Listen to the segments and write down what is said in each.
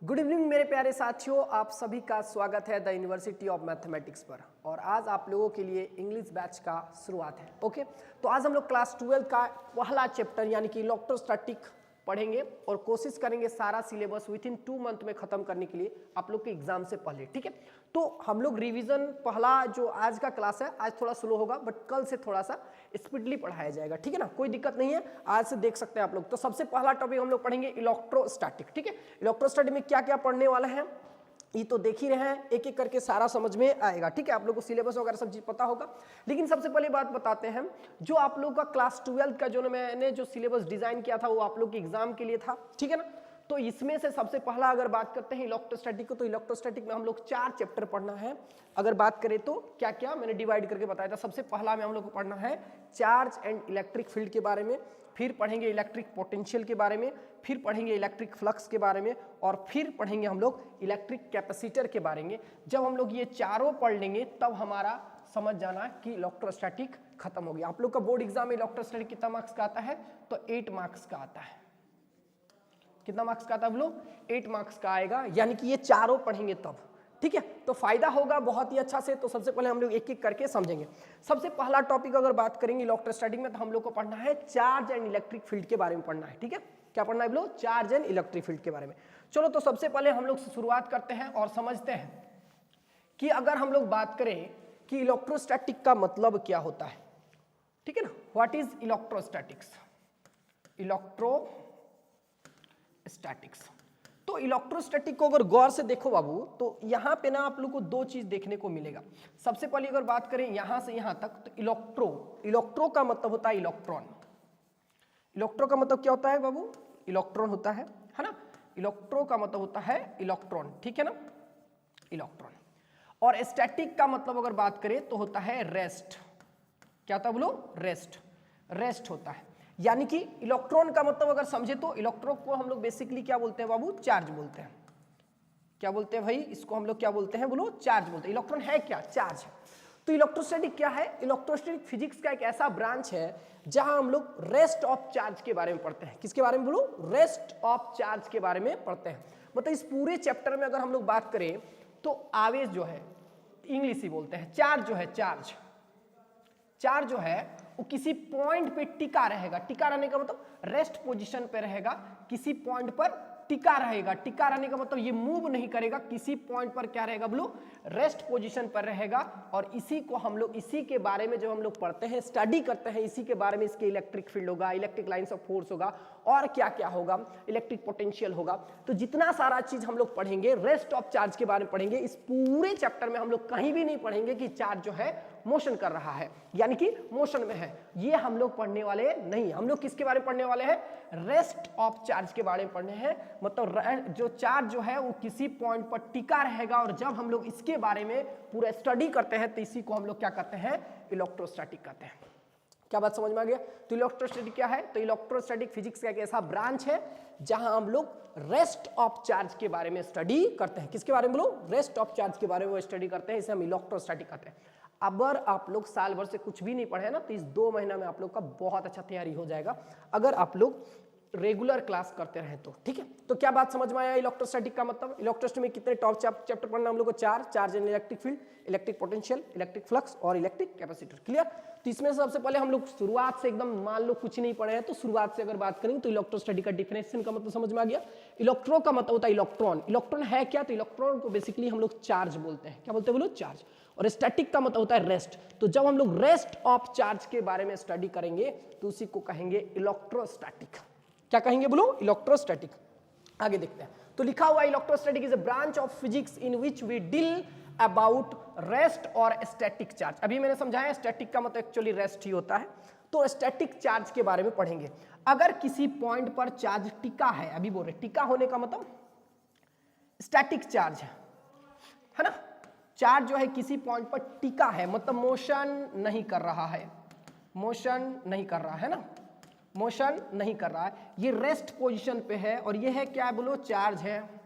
Good evening मेरे प्यारे साथियों, आप सभी का स्वागत है द यूनिवर्सिटी ऑफ मैथमेटिक्स पर। और आज आप लोगों के लिए इंग्लिश बैच का शुरुआत है। ओके, तो आज हम लोग क्लास 12 का पहला चैप्टर यानी कि इलेक्ट्रोस्टैटिक पढ़ेंगे और कोशिश करेंगे सारा सिलेबस विद इन 2 मंथ में खत्म करने के लिए आप लोग के एग्जाम से पहले। ठीक है, तो हम लोग रिवीजन पहला जो आज का क्लास है आज थोड़ा स्लो होगा, बट कल से थोड़ा सा स्पीडली पढ़ाया जाएगा। ठीक है ना, कोई दिक्कत नहीं है, आज से देख सकते हैं आप लोग। तो सबसे पहला टॉपिक हम लोग पढ़ेंगे इलेक्ट्रोस्टैटिक। ठीक है, इलेक्ट्रोस्टैटिक में क्या क्या पढ़ने वाले हैं ये तो देख ही रहे हैं, एक एक करके सारा समझ में आएगा। ठीक है, आप लोग को सिलेबस वगैरह सब चीज पता होगा। लेकिन सबसे पहले बात बताते हैं, जो आप लोग का क्लास 12 का जो मैंने जो सिलेबस डिजाइन किया था वो आप लोग के एग्जाम के लिए था। ठीक है ना, तो इसमें से सबसे पहला अगर बात करते हैं इलेक्ट्रोस्टैटिक को, तो इलेक्ट्रोस्टैटिक में हम लोग 4 चैप्टर पढ़ना है। अगर बात करें तो क्या क्या मैंने डिवाइड करके बताया था। सबसे पहला में हम लोग को पढ़ना है चार्ज एंड इलेक्ट्रिक फील्ड के बारे में, फिर पढ़ेंगे इलेक्ट्रिक पोटेंशियल के बारे में, फिर पढ़ेंगे इलेक्ट्रिक फ्लक्स के बारे में, और फिर पढ़ेंगे हम लोग इलेक्ट्रिक कैपेसिटर के बारे में। जब हम लोग ये चारों पढ़ लेंगे तब हमारा समझ जाना कि इलेक्ट्रोस्टैटिक खत्म हो गया। आप लोग का बोर्ड एग्जाम में इलेक्ट्रोस्टैटिक कितना मार्क्स का आता है, तो 8 मार्क्स का आता है। कितना मार्क्स का आता है बोलो, 8 मार्क्स का आएगा, यानी कि ये चारों पढ़ेंगे तब। ठीक है, तो फायदा होगा बहुत ही अच्छा से। तो सबसे पहले हम लोग एक एक करके समझेंगे। सबसे पहला टॉपिक अगर बात करेंगे इलेक्ट्रोस्टैटिक में, तो हम लोग को पढ़ना है चार्ज एंड इलेक्ट्रिक फील्ड के बारे में पढ़ना है। ठीक है, क्या पढ़ना है बोलो, चार्ज एंड इलेक्ट्रिक फील्ड के बारे में। चलो, तो सबसे पहले हम लोग शुरुआत करते हैं और समझते हैं कि अगर हम लोग बात करें कि इलेक्ट्रोस्टैटिक का मतलब क्या होता है। ठीक है ना, व्हाट इज इलेक्ट्रोस्टैटिक्स, इलेक्ट्रोस्टैटिक्स। तो इलेक्ट्रोस्टैटिक को अगर गौर से देखो बाबू, तो यहां पे ना आप लोग को 2 चीज देखने को मिलेगा। सबसे पहले अगर बात करें यहां से यहां तक, तो इलेक्ट्रो का मतलब होता है इलेक्ट्रॉन। इलेक्ट्रो का मतलब क्या होता है बाबू, इलेक्ट्रॉन होता है ना। इलेक्ट्रो का मतलब होता है इलेक्ट्रॉन, ठीक है ना, इलेक्ट्रॉन। और स्टैटिक का मतलब अगर बात करें तो होता है रेस्ट। क्या होता है बोलो, रेस्ट होता है। यानी कि इलेक्ट्रॉन का मतलब अगर समझे तो इलेक्ट्रॉन को हम लोग बेसिकली क्या बोलते हैं बाबू, चार्ज बोलते हैं। क्या बोलते हैं भाई, इसको हम लोग क्या बोलते हैं बोलो, चार्ज बोलते हैं। इलेक्ट्रॉन है क्या, चार्ज है। तो इलेक्ट्रोस्टैटिक क्या है, इलेक्ट्रोस्टैटिक फिजिक्स का एक ऐसा ब्रांच है जहां हम लोग रेस्ट ऑफ चार्ज के बारे में पढ़ते हैं। किसके बारे में बोलो, रेस्ट ऑफ चार्ज के बारे में पढ़ते हैं। मतलब इस पूरे चैप्टर में अगर हम लोग बात करें तो आवेश जो है इंग्लिश ही बोलते हैं, चार्ज जो है, चार्ज जो है वो किसी पॉइंट पे टिका रहेगा। टिका रहने का मतलब रेस्ट पोजीशन पे रहेगा, किसी पॉइंट पर टिका रहेगा। टिका रहने का मतलब ये मूव नहीं करेगा, किसी पॉइंट पर क्या रहेगा बोलो, रेस्ट पोजीशन पर रहेगा। और इसी को हम लोग, इसी के बारे में जब हम लोग पढ़ते हैं, स्टडी करते हैं, इसी के बारे में, इसके इलेक्ट्रिक फील्ड होगा, इलेक्ट्रिक लाइंस ऑफ फोर्स होगा, और क्या क्या होगा, इलेक्ट्रिक पोटेंशियल होगा। तो जितना सारा चीज हम लोग पढ़ेंगे, रेस्ट ऑफ चार्ज के बारे में पढ़ेंगे। इस पूरे चैप्टर में हम लोग कहीं भी नहीं पढ़ेंगे कि चार्ज जो है मोशन कर रहा है, यानी कि मोशन में है, ये हम लोग पढ़ने वाले नहीं। हम लोग किसके बारे में पढ़ने वाले हैं, रेस्ट ऑफ चार्ज के बारे में पढ़ने हैं। मतलब जो चार्ज जो है वो किसी पॉइंट पर टिका रहेगा, और जब हम लोग इसके बारे में पूरा स्टडी करते हैं तो इसी को हम लोग क्या कहते हैं, इलेक्ट्रोस्टैटिक कहते हैं। क्या बात समझ में आ गया। तो इलेक्ट्रोस्टैटिक क्या है, तो इलेक्ट्रोस्टैटिक फिजिक्स का एक ऐसा ब्रांच है जहां हम लोग रेस्ट ऑफ चार्ज के बारे में स्टडी करते हैं। किसके बारे में बोलो, रेस्ट ऑफ चार्ज के बारे में स्टडी करते हैं, इसे हम इलेक्ट्रोस्टैटिक कहते हैं। अगर आप लोग साल भर से कुछ भी नहीं पढ़े ना, तो इस 2 महीना में आप लोग का बहुत अच्छा तैयारी हो जाएगा, अगर आप लोग रेगुलर क्लास करते रहे तो। ठीक है, तो क्या बात समझ में आया इलेक्ट्रोस्टैटिक का मतलब। इलेक्ट्रोस्टैटिक में कितने टॉप चैप्टर पढ़ना हम लोग को, 4, charge and electric field, electric potential, electric flux और इलेक्ट्रिक कैपेसिटर। क्लियर। तो इसमें सबसे पहले हम लोग शुरुआत से एकदम, मान लो कुछ नहीं पढ़े हैं तो शुरुआत से अगर बात करेंगे तो इलेक्ट्रोस्टैटिक का डिफिनेशन का मतलब समझ में आ गया। इलेक्ट्रो का मतलब होता है इलेक्ट्रॉन। इलेक्ट्रॉन है क्या, तो इलेक्ट्रॉन को बेसिकली हम लोग चार्ज बोलते हैं। क्या बोलते हैं बोलो, चार्ज। और स्टैटिक का मतलब होता है रेस्ट। तो जब हम लोग रेस्ट ऑफ चार्ज के बारे में स्टडी करेंगे तो उसी को कहेंगे इलेक्ट्रोस्टैटिक। क्या कहेंगे बोलो, इलेक्ट्रोस्टैटिक। आगे देखते हैं, तो लिखा हुआ electrostatic is a branch of physics in which we deal about rest और स्टैटिक चार्ज। अभी मैंने समझाया स्टैटिक का मतलब एक्चुअली रेस्ट ही होता है। तो स्टैटिक चार्ज के बारे में पढ़ेंगे। अगर किसी पॉइंट पर चार्ज टिका है, अभी बोल रहे टिका होने का मतलब स्टैटिक चार्ज है ना। चार्ज जो है किसी पॉइंट पर टिका है, मतलब मोशन नहीं कर रहा है, मोशन नहीं कर रहा है ना, मोशन नहीं कर रहा है, ये रेस्ट पोजीशन पे है। और ये है क्या बोलो, चार्ज है।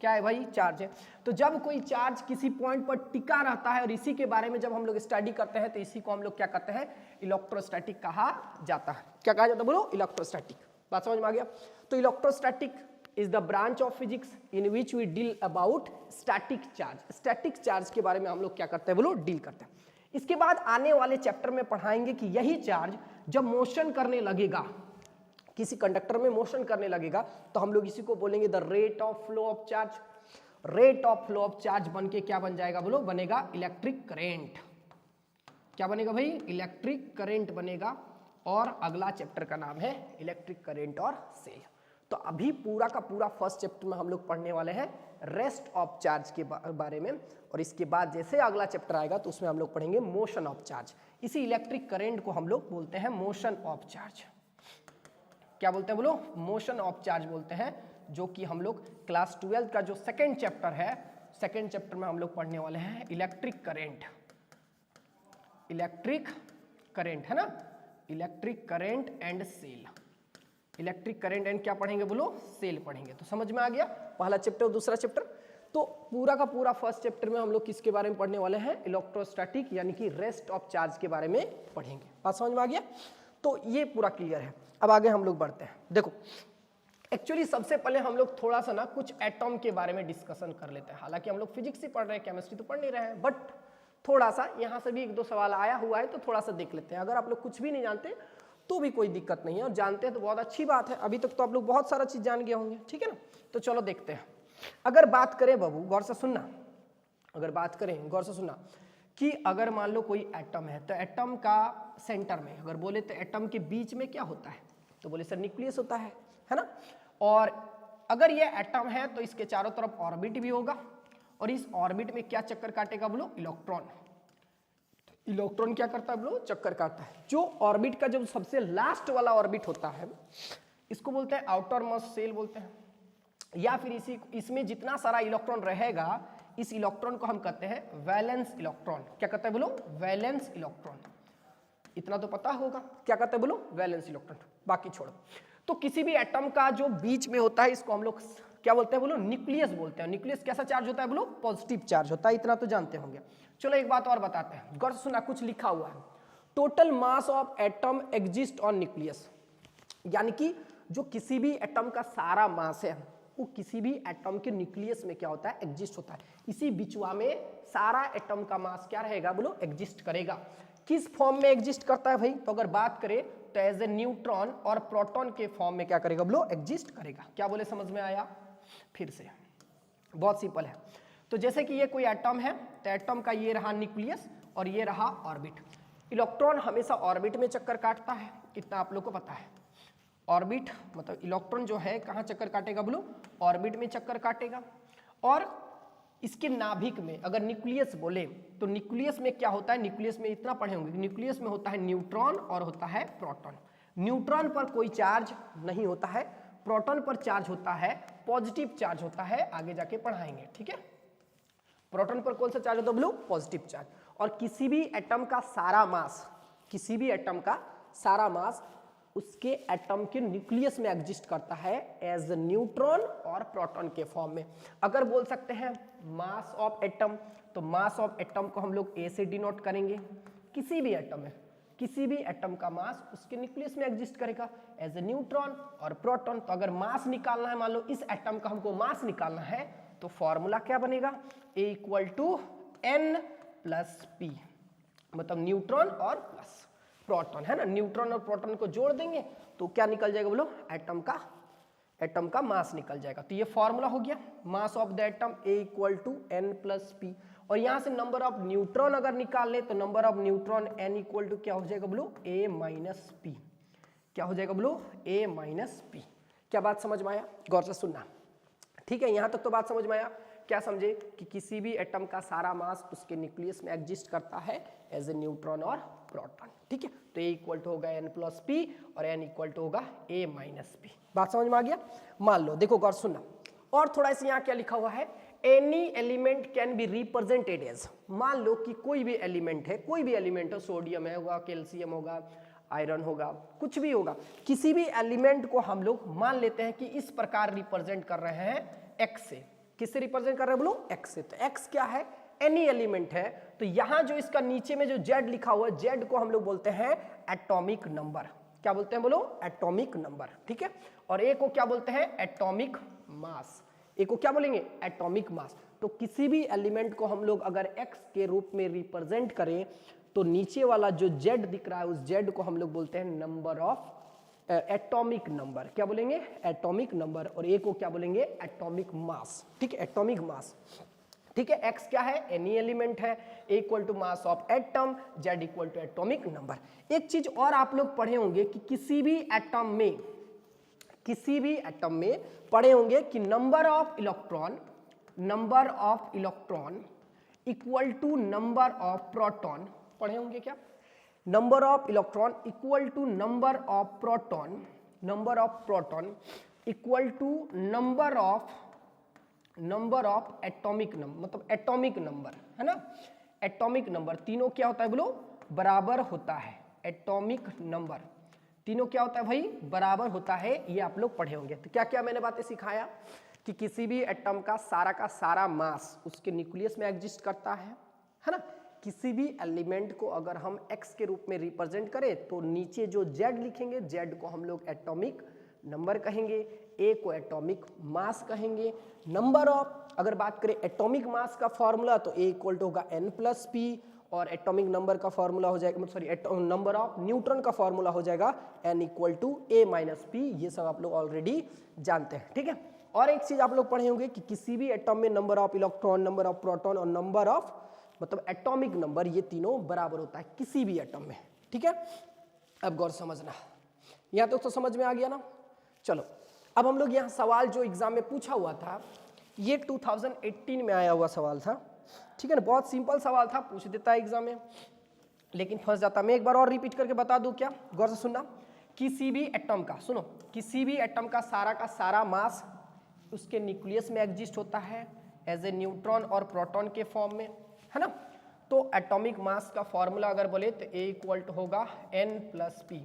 क्या है भाई, चार्ज है। तो जब कोई चार्ज किसी पॉइंट पर टिका रहता है, और इसी के बारे में जब हम लोग स्टडी करते हैं तो इसी को हम लोग क्या कहते हैं, इलेक्ट्रोस्टैटिक कहा जाता है। क्या कहा जाता है बोलो, इलेक्ट्रोस्टैटिक। बात समझ में आ गया। तो electrostatic is the branch of physics in which we deal about static charge. Static charge के बारे में हम लोग क्या करते हैं बोलो, डील करते हैं। इसके बाद आने वाले चैप्टर में पढ़ाएंगे कि यही चार्ज जब मोशन करने लगेगा, किसी कंडक्टर में मोशन करने लगेगा, तो हम लोग इसी को बोलेंगे the rate of flow of charge. Rate of flow of charge बन के क्या बन जाएगा बोलो, बनेगा इलेक्ट्रिक करेंट। क्या बनेगा भाई, इलेक्ट्रिक करंट बनेगा। और अगला चैप्टर का नाम है इलेक्ट्रिक करंट और सेल। तो अभी पूरा का पूरा फर्स्ट चैप्टर में हम लोग पढ़ने वाले हैं रेस्ट ऑफ चार्ज के बारे में, और इसके बाद जैसे अगला चैप्टर आएगा तो उसमें हम लोग पढ़ेंगे मोशन ऑफ चार्ज। इसी इलेक्ट्रिक करंट को हम लोग बोलते हैं मोशन ऑफ चार्ज। क्या बोलते हैं बोलो, मोशन ऑफ चार्ज बोलते हैं, जो कि हम लोग क्लास 12 का जो सेकेंड चैप्टर है, सेकेंड चैप्टर में हम लोग पढ़ने वाले हैं इलेक्ट्रिक करंट। इलेक्ट्रिक करंट है ना, electric current and cell. Electric current and क्या पढ़ेंगे बोलो, सेल पढ़ेंगे। तो समझ में आ गया पहला चैप्टर और दूसरा चैप्टर। तो पूरा का पूरा फर्स्ट चैप्टर में हम लोग किसके बारे में पढ़ने वाले हैं, इलेक्ट्रोस्टैटिक यानी कि रेस्ट ऑफ चार्ज के बारे में पढ़ेंगे। बात समझ में आ गया, तो ये पूरा क्लियर है। अब आगे हम लोग बढ़ते हैं। देखो एक्चुअली सबसे पहले हम लोग थोड़ा सा ना कुछ एटॉम के बारे में डिस्कशन कर लेते हैं। हालांकि हम लोग फिजिक्स ही पढ़ रहे हैं, केमिस्ट्री तो पढ़ नहीं रहे हैं, बट थोड़ा सा यहाँ से भी एक दो सवाल आया हुआ है तो थोड़ा सा देख लेते हैं। अगर आप लोग कुछ भी नहीं जानते तो भी कोई दिक्कत नहीं है, और जानते हैं तो बहुत अच्छी बात है। अभी तक तो आप लोग बहुत सारा चीज जान गए होंगे, ठीक है ना। तो चलो देखते हैं। अगर बात करें बाबू, गौर से सुनना, अगर बात करें गौर से सुनना कि अगर मान लो कोई एटम है, तो एटम का सेंटर में अगर बोले तो एटम के बीच में क्या होता है, तो बोले सर न्यूक्लियस होता है ना। और अगर ये एटम है तो इसके चारों तरफ ऑर्बिट भी होगा, और इस ऑर्बिट में क्या चक्कर काटेगा बोलो, इलेक्ट्रॉन। इलेक्ट्रॉन क्या करता है बोलो, चक्कर काटता है। जो ऑर्बिट का जो सबसे लास्ट वाला ऑर्बिट होता है इसको बोलते हैं आउटर मोस्ट शेल बोलते हैं, या फिर इसमें जितना सारा इलेक्ट्रॉन रहेगा इस इलेक्ट्रॉन को हम कहते हैं वैलेंस इलेक्ट्रॉन। क्या कहते हैं बोलो, वैलेंस इलेक्ट्रॉन। इतना तो पता होगा क्या कहते हैं बोलो, वैलेंस इलेक्ट्रॉन। बाकी छोड़ो। तो किसी भी एटम का जो बीच में होता है इसको हम लोग क्या बोलते हैं बोलो, न्यूक्लियस बोलते हैं। न्यूक्लियस कैसा चार्ज होता है बोलो, पॉजिटिव चार्ज होता है। इतना तो जानते होंगे। चलो एक बात और बताते हैं, गौर से सुना, कुछ लिखा हुआ है total mass of atom exist on nucleus. यानी कि जो किसी भी एटम का सारा मास है वो किसी भी एटम के न्यूक्लियस में क्या होता है, एग्जिस्ट होता है। इसी बिचवा में सारा एटम का मास क्या रहेगा बोलो, एग्जिस्ट करेगा। किस फॉर्म में एग्जिस्ट करता है भाई, तो अगर बात करें तो एज ए न्यूट्रॉन और प्रोटॉन के फॉर्म में क्या करेगा बोलो, एग्जिस्ट करेगा। क्या बोले, समझ में आया। फिर से बहुत सिंपल है। तो जैसे कि ये कोई एटम है, तो एटम का ये रहा न्यूक्लियस और ये रहा ऑर्बिट। इलेक्ट्रॉन हमेशा ऑर्बिट में चक्कर काटता है, इतना आप लोग को पता है। ऑर्बिट मतलब इलेक्ट्रॉन जो है कहाँ चक्कर काटेगा बोलो, ऑर्बिट में चक्कर काटेगा। और इसके नाभिक में अगर न्यूक्लियस बोले तो न्यूक्लियस में क्या होता है, न्यूक्लियस में इतना पढ़े होंगे, न्यूक्लियस में होता है न्यूट्रॉन और होता है प्रोटॉन। न्यूट्रॉन पर कोई चार्ज नहीं होता है, प्रोटॉन पर चार्ज होता है, पॉजिटिव चार्ज होता है। आगे जाके पढ़ाएंगे, ठीक है। प्रोटॉन पर कौन सा चार्ज होता है बोलो, पॉजिटिव चार्ज। और किसी भी एटम का सारा मास, किसी भी एटम का सारा मास उसके एटम के न्यूक्लियस में एग्जिस्ट करता है एज न्यूट्रॉन और प्रोटॉन के फॉर्म में। अगर बोल सकते हैं मास ऑफ एटम, तो मास ऑफ एटम को हम लोग ए से डिनोट करेंगे। किसी भी एटम में, किसी भी एटम का मास उसके न्यूक्लियस में एग्जिस्ट करेगा एज ए न्यूट्रॉन और प्रोटॉन। तो अगर मास निकालना है, मान लो इस एटम का हमको मास निकालना है, तो फॉर्मूला क्या बनेगा, A equal to N plus P, मतलब न्यूट्रॉन और प्लस प्रोटॉन, है ना। न्यूट्रॉन और प्रोटॉन को जोड़ देंगे तो क्या निकल जाएगा बोलो, एटम का मास निकल जाएगा। तो ये फॉर्मूला हो गया, mass of the atom A equal to N plus P. और यहां से नंबर ऑफ न्यूट्रॉन अगर निकाल ले तो number of neutron N equal to क्या हो जाएगा बोलो, ए माइनस पी। क्या हो जाएगा बोलो, ए माइनस पी। क्या बात समझ में आया, गौर से सुनना, ठीक है। यहां तक तो बात समझ में आया। क्या समझे कि किसी भी एटम का सारा मास उसके न्यूक्लियस में एग्जिस्ट करता है एज ए न्यूट्रॉन और प्रोटॉन, ठीक है। तो ए इक्वल टू होगा एन प्लस पी और एन इक्वल टू होगा ए माइनस पी। बात समझ में आ गया। मान लो, देखो गौर सुनना, और थोड़ा सा यहाँ क्या लिखा हुआ है, any element can be represented as. मान लो कि कोई भी एलिमेंट है, कोई भी एलिमेंट है, सोडियम है होगा, कैल्शियम होगा, आयरन होगा, कुछ भी होगा, किसी भी एलिमेंट को हम लोग मान लेते हैं कि इस प्रकार रिप्रेजेंट कर रहे हैं एक्स से। किससे रिप्रेजेंट कर रहे हैं बोलो, एक्स से। तो एक्स क्या है, एनी एलिमेंट है। तो यहां जो इसका नीचे में जो जेड लिखा हुआ है, जेड को हम लोग बोलते हैं एटॉमिक नंबर। क्या बोलते हैं बोलो, एटॉमिक नंबर, ठीक है। और ए को क्या बोलते हैं, एटॉमिक मास, ए को क्या बोलेंगे एटॉमिक मास। तो किसी भी एलिमेंट को हम लोग अगर x के रूप में रिप्रेजेंट करें तो नीचे वाला जो z दिख रहा है उस z को हम लोग बोलते हैं नंबर ऑफ एटॉमिक नंबर, क्या बोलेंगे एटॉमिक नंबर, और ए को क्या बोलेंगे एटॉमिक मास। ठीक है, एटॉमिक मास। ठीक है, x क्या है एनी एलिमेंट है, a equal to mass of atom, z equal to atomic number. एक चीज और आप लोग पढ़े होंगे कि किसी भी एटम में पढ़े होंगे कि number of electron equal to number of proton, पढ़े होंगे क्या, number of electron equal to number of proton equal to number of atomic number, मतलब एटॉमिक नंबर है ना, एटॉमिक नंबर तीनों क्या होता है बोलो बराबर होता है, एटॉमिक नंबर तीनों क्या होता है भाई बराबर होता है, ये आप लोग पढ़े होंगे। तो क्या क्या मैंने बातें सिखाया कि किसी भी एटम का सारा मास उसके न्यूक्लियस में एग्जिस्ट करता है ना। किसी भी एलिमेंट को अगर हम x के रूप में रिप्रेजेंट करें तो नीचे जो z लिखेंगे z को हम लोग एटॉमिक नंबर कहेंगे, a को एटॉमिक मास कहेंगे। नंबर ऑफ अगर बात करें एटॉमिक मास का फॉर्मूला तो a इक्वल टू होगा n प्लस पी, और एटॉमिक नंबर का फॉर्मूला हो जाएगा सॉरी नंबर ऑफ न्यूट्रॉन का फॉर्मूला हो जाएगा n equal to a minus P. ये सब आप लोग ऑलरेडी जानते हैं। ठीक है, और एक चीज आप लोग पढ़े होंगे कि किसी भी एटम में number of electron, number of proton और नंबर ऑफ मतलब एटॉमिक नंबर, ये तीनों बराबर होता है किसी भी एटम में। ठीक है, अब गौर समझना, यहाँ तक तो समझ में आ गया ना। चलो अब हम लोग यहाँ सवाल जो एग्जाम में पूछा हुआ था ये 2018 में आया हुआ सवाल था। ठीक है ना, बहुत सिंपल सवाल था, पूछ देता है एग्जाम में लेकिन फंस जाता। मैं एक बार और रिपीट करके बता दूं क्या, गौर से सुनना। किसी भी एटम का, सुनो, किसी भी एटम का सारा मास उसके न्यूक्लियस में एग्जिस्ट होता है एज ए न्यूट्रॉन और प्रोटॉन के फॉर्म में, है ना। तो एटॉमिक मास का फॉर्मूला अगर बोले तो A इक्वल टू होगा n प्लस पी।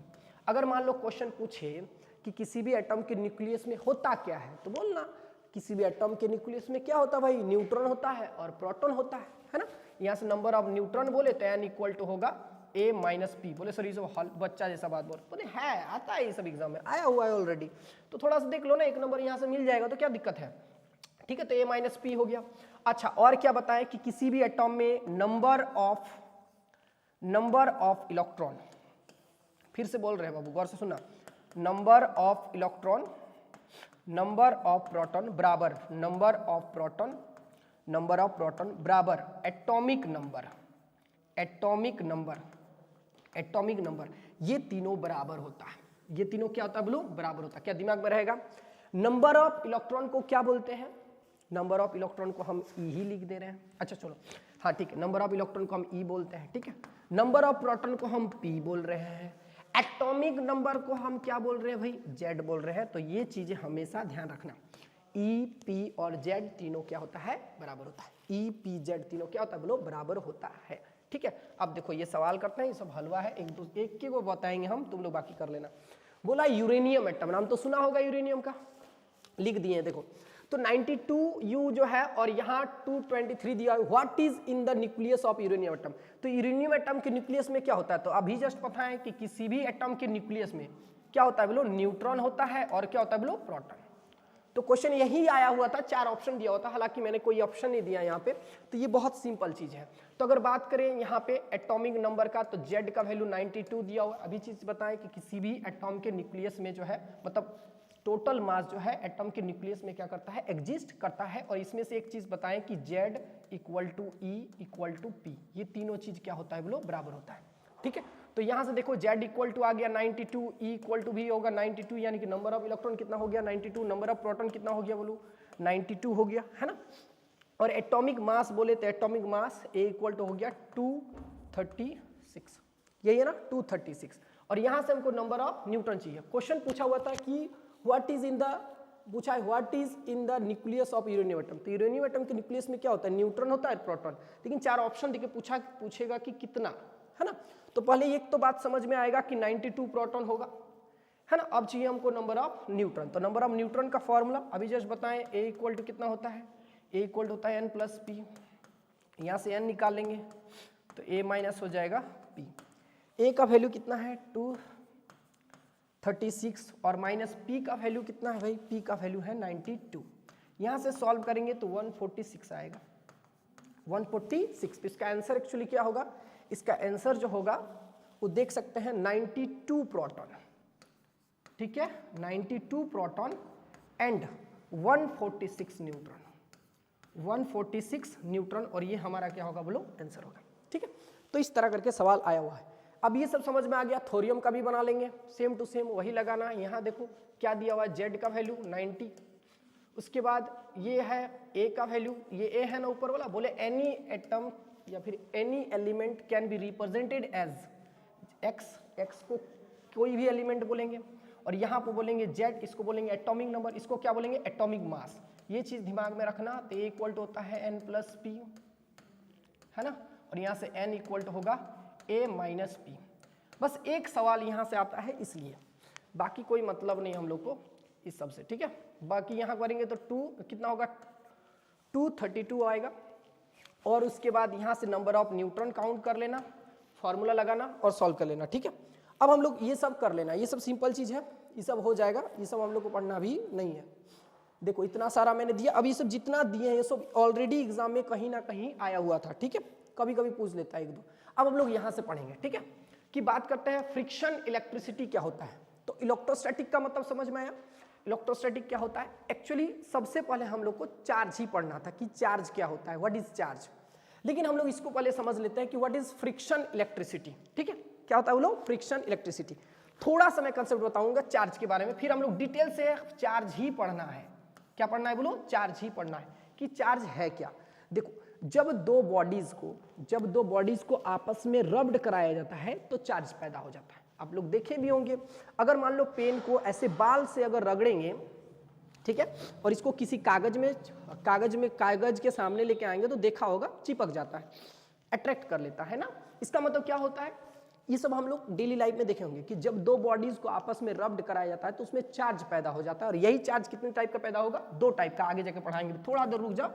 अगर मान लो क्वेश्चन पूछे कि किसी भी एटम के न्यूक्लियस में होता क्या है तो बोलना किसी भी एटम के न्यूक्लियस में क्या होता है भाई, न्यूट्रॉन होता है और प्रोटॉन होता है ना। यहाँ से नंबर ऑफ न्यूट्रॉन बोले तो n इक्वल टू होगा A माइनस पी। बोले सर ये सब बच्चा जैसा बात बोले है, आता है ये सब एग्जाम में आया हुआ है ऑलरेडी, तो थोड़ा सा देख लो ना, एक नंबर यहाँ से मिल जाएगा तो क्या दिक्कत है। ठीक है, तो A माइनस पी हो गया। अच्छा, और क्या बताएं कि किसी भी एटॉम में नंबर ऑफ इलेक्ट्रॉन, फिर से बोल रहे हैं बाबू गौर से सुनना, number of electron, number of proton बराबर नंबर ऑफ प्रोटॉन बराबर एटॉमिक नंबर, ये तीनों बराबर होता है। ये तीनों क्या होता है बोलो बराबर होता है। क्या दिमाग में रहेगा, नंबर ऑफ इलेक्ट्रॉन को क्या बोलते हैं, नंबर ऑफ इलेक्ट्रॉन को हम ई ही लिख दे रहे हैं। अच्छा चलो, हाँ ठीक है, नंबर ऑफ इलेक्ट्रॉन को हम ई बोलते हैं। ठीक है, नंबर ऑफ प्रोटॉन को हम पी बोल रहे हैं, एटॉमिक नंबर को हम क्या बोल रहे हैं भाई, जेड बोल रहे हैं। तो ये चीजें हमेशा ध्यान रखना, ई पी और जेड तीनों क्या होता है बराबर होता है, ई पी जेड तीनों क्या होता है बोलो बराबर होता है। ठीक है, अब देखो ये सवाल करते हैं, ये सब हलवा है, एक के को बताएंगे हम, तुम लोग बाकी कर लेना। बोला यूरेनियम एटम, नाम तो सुना होगा यूरेनियम का, लिख दिए देखो। तो 92 यू जो है और यहाँ 223 दिया, what is in the nucleus of uranium atom. तो यूरेनियम एटम के न्यूक्लियस में क्या होता है, तो अभी जस्ट पता है कि किसी भी एटम के न्यूक्लियस में क्या होता है बोलो न्यूट्रॉन होता है और क्या होता है बोलो प्रोटॉन। तो क्वेश्चन यही आया हुआ था, 4 ऑप्शन दिया होता, हालांकि मैंने कोई ऑप्शन नहीं दिया यहाँ पे। तो ये बहुत सिंपल चीज है। तो अगर बात करें यहाँ पे एटॉमिक नंबर का, तो जेड का वैल्यू 92 दिया हुआ। अभी चीज बताएं कि किसी भी एटॉम के न्यूक्लियस में जो है मतलब टोटल मास जो है एटम के न्यूक्लियस में क्या करता है एग्जिस्ट करता है। और इसमें से एक चीज बताएं कि Z equal to E equal to P, ये तीनों चीज क्या होता है बोलो बराबर होता है। ठीक है, तो यहां से देखो Z इक्वल टू आ गया 92, E इक्वल टू भी होगा 92, यानी कि नंबर ऑफ इलेक्ट्रॉन कितना हो गया 92, नंबर ऑफ प्रोटॉन कितना हो गया बोलो 92 हो गया, है ना। और एटॉमिक मास बोले तो atomic mass A equal to हो गया 236, यही है ना 236। और यहां से हमको नंबर ऑफ न्यूट्रॉन चाहिए। क्वेश्चन पूछा हुआ था कि what is in the nucleus of uranium atom. तो यूरेनियम एटम के न्यूक्लियस में क्या होता है न्यूट्रॉन होता है प्रोटॉन, लेकिन 4 ऑप्शन देके पूछेगा कि कितना, है ना। तो पहले एक तो बात समझ में आएगा कि 92 प्रोटॉन होगा, है ना। अब चाहिए हमको नंबर ऑफ न्यूट्रॉन। तो नंबर ऑफ न्यूट्रॉन का फॉर्मूला अभी जस्ट बताएं, A इक्वल टू कितना होता है, A इक्वल टू होता है n प्लस पी। यहाँ से n निकाल लेंगे तो A माइनस हो जाएगा P। A का वैल्यू कितना है 236 और माइनस P का वैल्यू कितना है भाई, P का वैल्यू है 92। यहां से सॉल्व करेंगे तो 146 आएगा, 146। इसका आंसर एक्चुअली क्या होगा, इसका आंसर जो होगा वो देख सकते हैं 92 प्रोटॉन, ठीक है, 92 प्रोटॉन एंड 146 न्यूट्रॉन, 146 न्यूट्रॉन, और ये हमारा क्या होगा बोलो, आंसर होगा। ठीक है, तो इस तरह करके सवाल आया हुआ है। अब ये सब समझ में आ गया, थोरियम का भी बना लेंगे, सेम टू सेम वही लगाना है। यहाँ देखो क्या दिया हुआ है, जेड का वैल्यू 90, उसके बाद ये है ए का वैल्यू, ये ए है ना ऊपर वाला, बोले एनी एटम या फिर any element can be represented as X, X को कोई भी एलिमेंट बोलेंगे, और यहाँ पर बोलेंगे जेड, इसको बोलेंगे एटॉमिक नंबर, इसको क्या बोलेंगे, एटॉमिक मास। ये चीज दिमाग में रखना, तो ए इक्वल टू होता है n प्लस पी, है ना, और यहाँ से n इक्वल टू होगा a माइनस पी। बस एक सवाल यहाँ से आता है इसलिए, बाकी कोई मतलब नहीं हम लोग को इस सब से। ठीक है, बाकी यहाँ करेंगे तो 2 कितना होगा, 232 आएगा, और उसके बाद यहाँ से नंबर ऑफ न्यूट्रॉन काउंट कर लेना, फॉर्मूला लगाना और सॉल्व कर लेना। ठीक है, अब हम लोग ये सब कर लेना, ये सब सिंपल चीज है, ये सब हो जाएगा, ये सब हम लोग को पढ़ना भी नहीं है। देखो इतना सारा मैंने दिया, अब ये सब जितना दिए हैं ये सब ऑलरेडी एग्जाम में कहीं ना कहीं आया हुआ था। ठीक है, कभी कभी पूछ लेता है एक दो। अब हम लोग यहाँ से पढ़ेंगे, ठीक है, कि बात करते हैं फ्रिक्शन इलेक्ट्रिसिटी क्या होता है। तो इलेक्ट्रोस्टैटिक का मतलब समझ में आया, इलेक्ट्रोस्टैटिक क्या होता है। एक्चुअली सबसे पहले हम लोग को चार्ज ही पढ़ना था कि चार्ज क्या होता है, व्हाट इज चार्ज, लेकिन हम लोग इसको पहले समझ लेते हैं कि व्हाट इज फ्रिक्शन इलेक्ट्रिसिटी। ठीक है, क्या होता है बोलो, फ्रिक्शन इलेक्ट्रिसिटी। थोड़ा सा मैं कंसेप्ट बताऊंगा चार्ज के बारे में, फिर हम लोग डिटेल से चार्ज ही पढ़ना है। क्या पढ़ना है बोलो, चार्ज ही पढ़ना है कि चार्ज है क्या। देखो जब दो बॉडीज को आपस में रब्ड कराया जाता है तो चार्ज पैदा हो जाता है। आप लोग देखे भी होंगे, अगर मान लो पेन को ऐसे बाल से अगर रगड़ेंगे, ठीक है, और इसको किसी कागज के सामने लेके आएंगे तो देखा होगा चिपक जाता है, अट्रैक्ट कर लेता है ना। इसका मतलब क्या होता है, ये सब हम लोग डेली लाइफ में देखे होंगे कि जब दो बॉडीज को आपस में रब्ड कराया जाता है तो उसमें चार्ज पैदा हो जाता है। और यही चार्ज कितने टाइप का पैदा होगा, 2 टाइप का, आगे जाके पढ़ाएंगे, थोड़ा देर रुक जाओ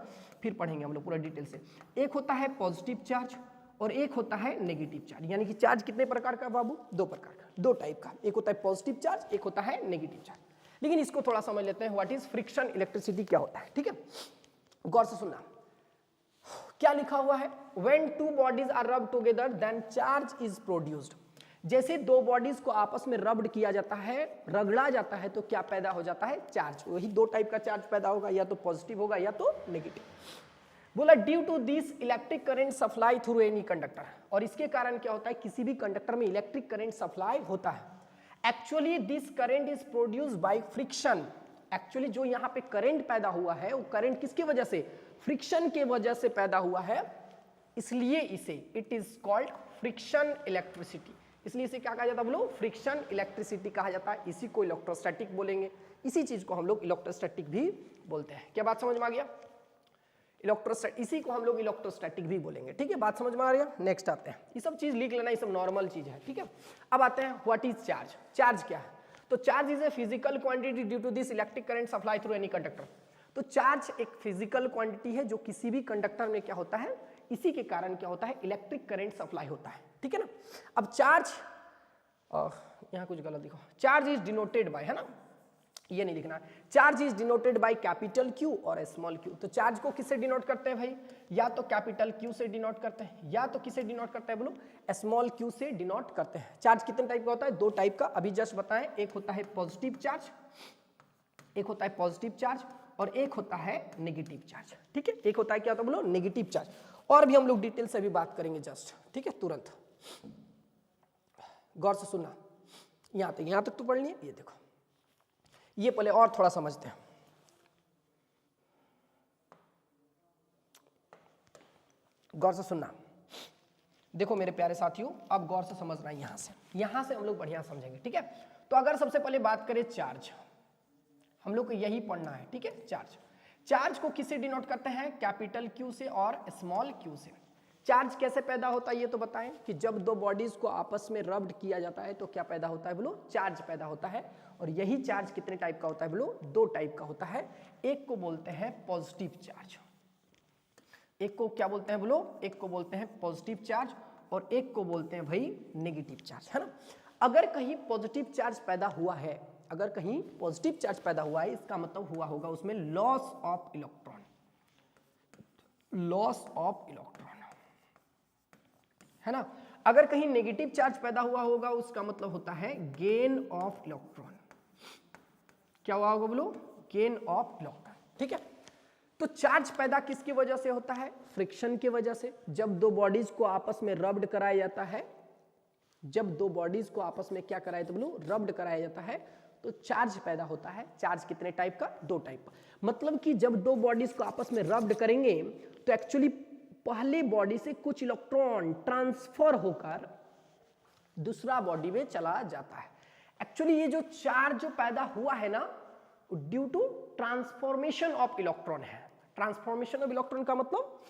फिर पढ़ेंगे हम लोग पूरा डिटेल से। एक होता है पॉजिटिव चार्ज और एक होता है नेगेटिव चार्ज। यानी कि चार्ज कितने प्रकार का बाबू, 2 प्रकार का, 2 टाइप का, एक होता है पॉजिटिव चार्ज, एक होता है नेगेटिव चार्ज। लेकिन इसको थोड़ा समझ लेते हैं, व्हाट इज फ्रिक्शन इलेक्ट्रिसिटी क्या होता है। ठीक है, गौर से सुनना, क्या लिखा हुआ है, when 2 bodies are rubbed together then charge is produced. जैसे 2 बॉडीज को आपस में रब्ड किया जाता है, रगड़ा जाता है, तो क्या पैदा हो जाता है, चार्ज। वही 2 टाइप का चार्ज पैदा होगा, या तो पॉजिटिव होगा या तो नेगेटिव। बोला due to this electric current supply through any conductor, और इसके कारण क्या होता है, किसी भी कंडक्टर में इलेक्ट्रिक करंट सप्लाई होता है। Actually this current is produced by friction. Actually जो यहाँ पे करंट पैदा हुआ है वो करंट किसकी वजह से, फ्रिक्शन के वजह से पैदा हुआ है, इसलिए इसे it is called friction electricity. इसलिए इसे क्या कहा जाता है बोलो, फ्रिक्शन इलेक्ट्रिसिटी कहा जाता है। इसी को इलेक्ट्रोस्टैटिक बोलेंगे, इसी चीज को हम लोग इलेक्ट्रोस्टैटिक भी बोलते हैं। क्या बात समझ में आ गया, इलेक्ट्रोस्टैटिक, इसी को हम लोग इलेक्ट्रोस्टैटिक भी बोलेंगे। ठीक है, बात समझ में आ गया। नेक्स्ट आते हैं, ये सब चीज लिख लेना, ये सब नॉर्मल चीज है। ठीक है, अब आते हैं व्हाट इज चार्ज। चार्ज क्या है, तो charge is a physical quantity due to this electric current supply through any conductor. तो चार्ज एक फिजिकल क्वांटिटी है जो किसी भी कंडक्टर में क्या होता है, इसी के कारण क्या होता है, इलेक्ट्रिक करंट सप्लाई होता है। ठीक है ना। अब चार्ज, यहाँ कुछ गलत लिखो, चार्ज इज डिनोटेड बाय, है ना, ये नहीं लिखना है, charge is denoted by capital Q और स्मॉल क्यू। तो चार्ज को किससे डिनोट करते हैं भाई, या तो कैपिटल क्यू से डिनोट करते हैं, या तो किससे डिनोट करते हैं बोलो, स्मॉल क्यू से डिनोट करते हैं। चार्ज कितने टाइप का होता है, 2 टाइप का, अभी जस्ट बताएं। एक होता है पॉजिटिव चार्ज, एक होता है पॉजिटिव चार्ज, और एक होता है नेगेटिव चार्ज। ठीक है, एक होता है क्या होता है बोलो, नेगेटिव चार्ज। और भी हम लोग डिटेल से भी बात करेंगे जस्ट। ठीक है, तुरंत गौर से सुनना, यहां तक तो पढ़ लिए। ये देखो, ये पहले और थोड़ा समझते हैं। गौर से सुनना, देखो मेरे प्यारे साथियों, अब गौर से समझना, यहां से हम लोग बढ़िया समझेंगे। ठीक है, तो अगर सबसे पहले बात करें चार्ज, हम लोग को यही पढ़ना है। ठीक है, चार्ज को किससे डिनोट करते हैं, कैपिटल क्यू से और स्मॉल क्यू से। चार्ज कैसे पैदा होता है ये तो बताएं, कि जब 2 बॉडीज को आपस में रब्ड किया जाता है तो क्या पैदा होता है बोलो, चार्ज पैदा होता है। और यही चार्ज कितने टाइप का होता है बोलो, 2 टाइप का होता है। एक को बोलते हैं पॉजिटिव चार्ज, एक को क्या बोलते हैं बोलो, एक को बोलते हैं पॉजिटिव चार्ज, और एक को बोलते हैं भाई नेगेटिव चार्ज, है ना। अगर कहीं पॉजिटिव चार्ज पैदा हुआ है, अगर कहीं पॉजिटिव चार्ज पैदा हुआ है इसका मतलब हुआ होगा उसमें loss of electron, loss of electron, है ना। अगर कहीं नेगेटिव चार्ज पैदा हुआ होगा उसका मतलब होता है गेन ऑफ इलेक्ट्रॉन। क्या हुआ होगा बोलो? Gain of electron. ठीक है, तो चार्ज पैदा किसकी वजह से होता है? फ्रिक्शन की वजह से। जब दो बॉडीज को आपस में रब्ड कराया जाता है, जब दो बॉडीज को आपस में क्या कराया तो बोलो रब्ड कराया जाता है, तो चार्ज पैदा होता है। चार्ज कितने टाइप का? दो टाइप का। मतलब कि जब दो बॉडीज को आपस में रब्ड करेंगे तो एक्चुअली पहले बॉडी से कुछ इलेक्ट्रॉन ट्रांसफर होकर दूसरा बॉडी में चला जाता है। एक्चुअली ये जो चार्ज जो पैदा हुआ है ना, due to transformation of electron है। ट्रांसफॉर्मेशन ऑफ इलेक्ट्रॉन का मतलब